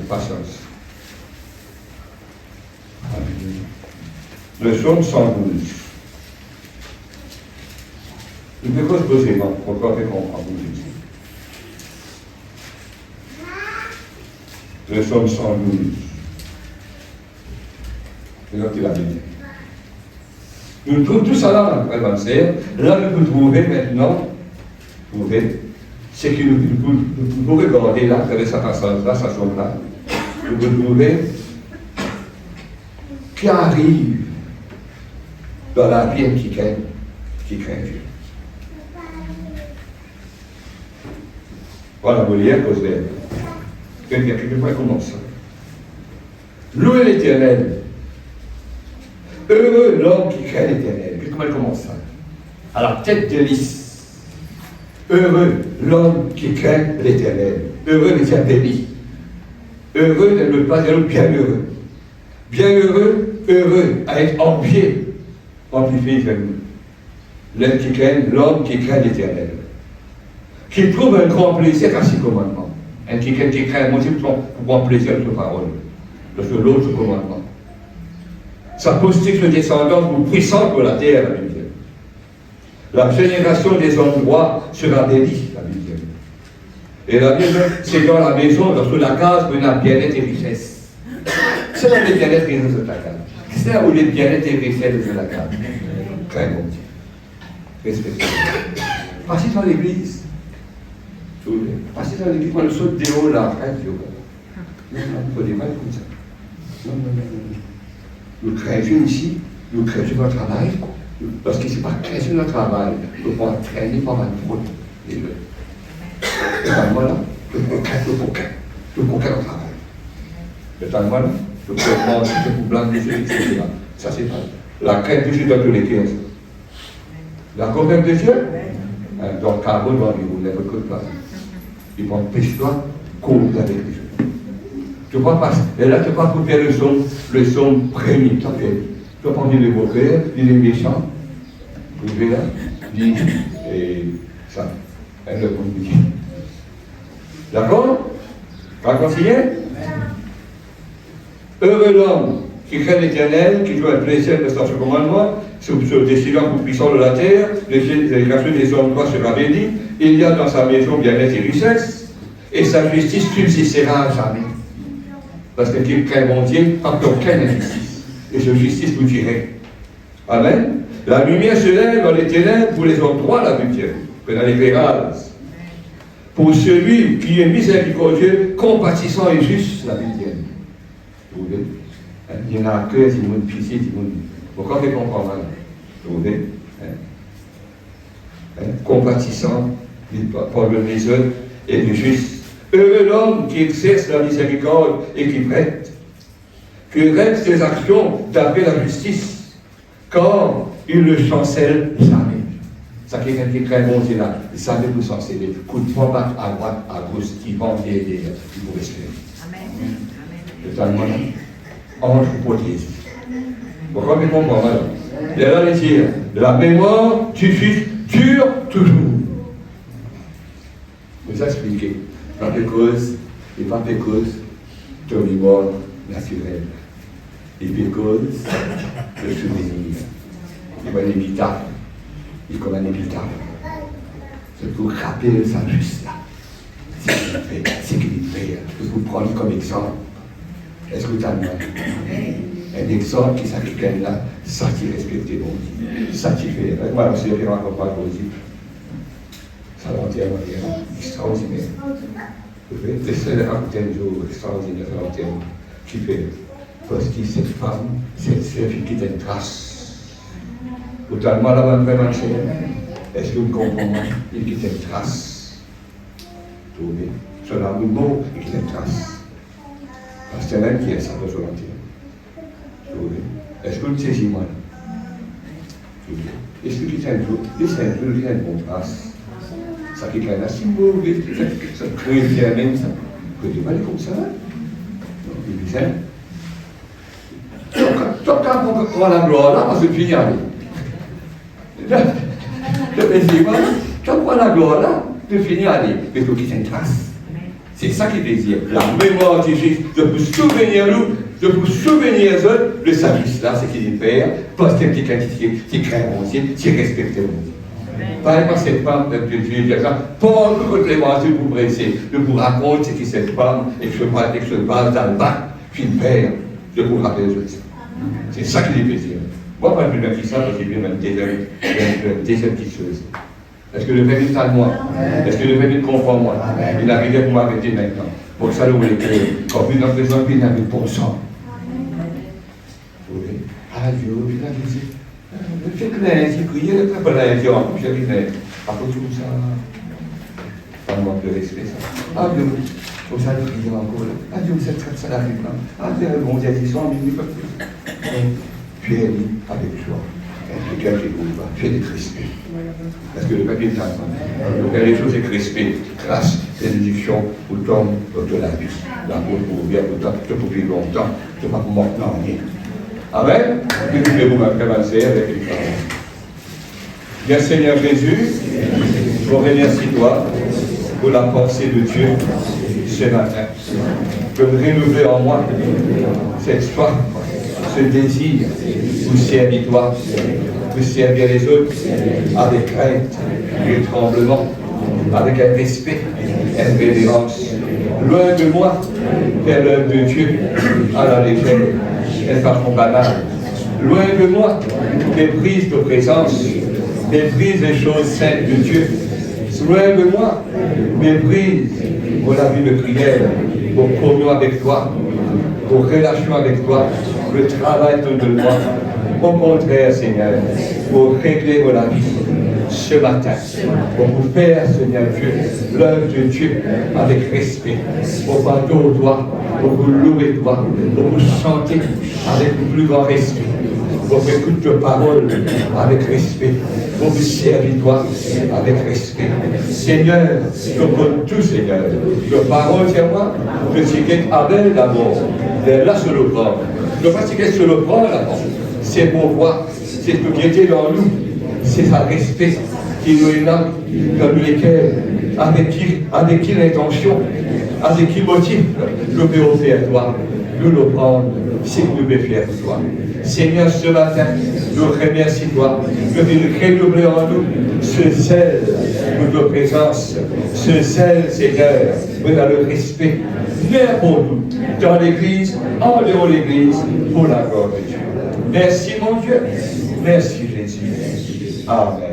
patience. Le psaume 112. Il peut se poser, pourquoi on comprend ici. Le psaume 112. C'est là qu'il a dit. Nous trouvons tout ça là dans le Préventiel. Là, nous pouvons trouver maintenant, c'est que nous pouvons regarder là, avec sa passage-là, sa chambre-là, nous pouvons trouver qui arrive dans la vie qui craint Dieu. Voilà, vous lire, cause d'aide. Quelqu'un point comment ça. Louez l'Éternel. Heureux l'homme qui craint l'Éternel. Puis comment elle commence ça? À la tête de lys. Heureux l'homme qui craint l'Éternel. Heureux veut dire béni. Heureux ne veut pas dire bienheureux. Bienheureux, heureux, à être amplifié. Amplifié, l'homme qui craint l'Éternel. Qui trouve un grand plaisir à ses commandements. Un qui craint mon Dieu pour prendre plaisir de sa parole. Parce que l'autre commandement. Sa positive descendance vous puissante pour la terre, la Bible. La génération des hommes droits sera bénie, la Bible. Et la Bible, c'est dans la maison, dans la case, où il y a bien-être et richesse. C'est là où le bien-être et richesse de la case. C'est là où le bien-être et richesse de la case. Très bon Dieu. Respectez. Passez dans l'église. Passez dans l'église, quand le saut de haut là, frère Dieu. Non, il faut des mal comme ça. Non. Nous craignons ici, nous craignons notre travail, parce que ce n'est pas craindre notre travail, nous pouvons traîner par la faute. Et voilà, le coquin au travail. Le temps voilà, le traitement, le coup blanc, etc. Ça, c'est pas. La crainte de Dieu dans tous les 15. La confiance de Dieu, dans le carreau, dans les roues, n'importe quelle place. Il prend pêche-toi, cours avec les gens. Tu ne pas passer. Et là, tu ne pas pour faire le son premier. Tu vas prendre le beau cœur, il est méchant. Vous voyez là, dit, et ça, elle le compliqué. D'accord? On va continuer? Heureux l'homme qui craint l'Éternel, qui doit être plaisir de son commandement, sur le décidant pour puissant de la terre, les générations des hommes droits sera bénie, il y a dans sa maison bien-être et richesse, et sa justice subsistera à jamais. Parce que qui craint mon Dieu, pas aucune injustice. Et cette justice vous dirait. Amen. La lumière se lève dans les ténèbres pour les hommes droits, la Bible dit, que dans l'éclairage. Pour celui qui est miséricordieux, compatissant et juste, la Bible dit. Vous voyez? Il y en a que du monde pitié, du monde. Pourquoi on comprend mal? Vous voyez? Compatissant, pardonne les œuvres et le juste. Heureux l'homme qui exerce la miséricorde et qui prête, qui règle ses actions d'après la justice, car il ne chancelle jamais. Ça, quelqu'un qui craint bon Dieu là, il savait vous chanceler. Coup de poing battre à droite, à gauche, qui vend derrière, il vous respecte. Amen. Le temps entre hypothèses. Pourquoi on comprend mal? Et là, il dit, la mémoire du Fils dure toujours. Vous expliquez. Pas de cause, et pas de cause de mémoire naturelle. Et de cause de souvenir. il va l'évitable. Il est comme un évitable. C'est pour rappeler ça juste là. C'est qu'il est fait. Je vais vous prendre comme exemple. Est-ce que tu as un exemple qui s'applique là, ça qui respecte bon Dieu. Ça qui fait. Moi, je suis encore pas possible. Ça l'entièrement extraordinaire. C'est un jour extraordinaire, qui fait. Parce que cette femme, cette fille qui est une trace. Totalement la même vraiment chère. Est-ce que vous comprenez? Il quitte une trace. Trouvez. Son amour beau, il quitte une trace. Parce que c'est elle qui est sa volonté. Trouvez. Est-ce que vous saisissez moi? Est-ce que vous êtes un jour? C'est un jour, il y a une bonne trace. Ça qui est un assez mauvais, ça crée bien même ça. Vous pouvez pas aller comme ça. Il dit ça. Quand on prend la gloire là, on se finit avec. Je me dis, quand on prend la gloire là, tu finis avec. Mais il faut qu'il y ait une trace. C'est ça qui désire. La mémoire du Jésus, de vous souvenir nous, de vous souvenir eux, le sacrifice là, c'est qu'il est Père, parce que c'est quelqu'un qui crée mon Dieu, qui respecte mon Dieu. Par exemple, cette femme de Dieu, pendant que l'évangile vous pressez, je vous raconte ce qui cette femme, et que je parle dans le bac, puis le Père, je vous rappelle ça. C'est ça qui est plaisir. Moi, pas plus qui ça, parce que j'ai vu même deuxième petite chose. Est-ce que le Père est à moi? Est-ce que le Père est conforme à moi? Il arrive pour m'arrêter maintenant. Pour ça, vous voulez que, quand vous n'avez besoin, il n'avait pas ça. Adieu, il a dit. Le fait que j'ai prié, le très bonne idée, j'ai dit, par contre, tout ça, pas manque de respect, ça. Ah, Dieu, comme ça, le prier encore, ah, Dieu, c'est très ça l'arrive là. Ah, Dieu, bon Dieu, ils sont en minute. Tu es mis avec joie. Quelqu'un qui vous va, tu es avec respect. Parce que le papier est un. Donc, il y a des choses avec respect, grâce, bénédiction, pour le temps de la vie. L'amour pour bien, pour vivre longtemps, de ne pas pour maintenant rien. Amen. Et nous devons commencer avec les paroles. Bien Seigneur Jésus, je vous remercie toi pour la pensée de Dieu ce matin. De renouveler en moi cette soif, ce désir pour servir toi, pour servir les autres avec crainte et tremblement, avec un respect, une révérence. Loin de moi, faire l'œuvre de Dieu à la légère. Elle façon banale. Loin de moi, des prises de présence, des prises des choses saintes de Dieu. Loin de moi, des prises pour la vie de prière, pour communion avec toi, pour relation avec toi, le travail de moi. Au contraire, Seigneur, pour régler la vie ce matin, pour vous faire, Seigneur Dieu, l'œuvre de Dieu avec respect, pour pardonner toi, pour vous louer toi, pour vous chanter avec le plus grand respect, pour vous écouter tes paroles avec respect, pour vous servir toi avec respect. Seigneur, je compte tout, Seigneur, tes paroles sur moi, je suis avec d'abord, de là sur le corps. Je pratiquer sur le corps d'abord. C'est pour voir, c'est ce qui était dans nous, c'est sa respect qui nous est là, dans lesquels, avec qui l'intention, avec qui motif, nous pouvons faire toi, nous le prendre, c'est que nous pouvons faire toi. Seigneur, ce matin, nous remercions toi, nous devons renouveler en nous ce zèle de ta présence, ce zèle, Seigneur, dans le respect, vers pour nous, dans l'église, en dehors de l'église, pour la gloire de Dieu. Merci mon Dieu, merci Jésus. Amen.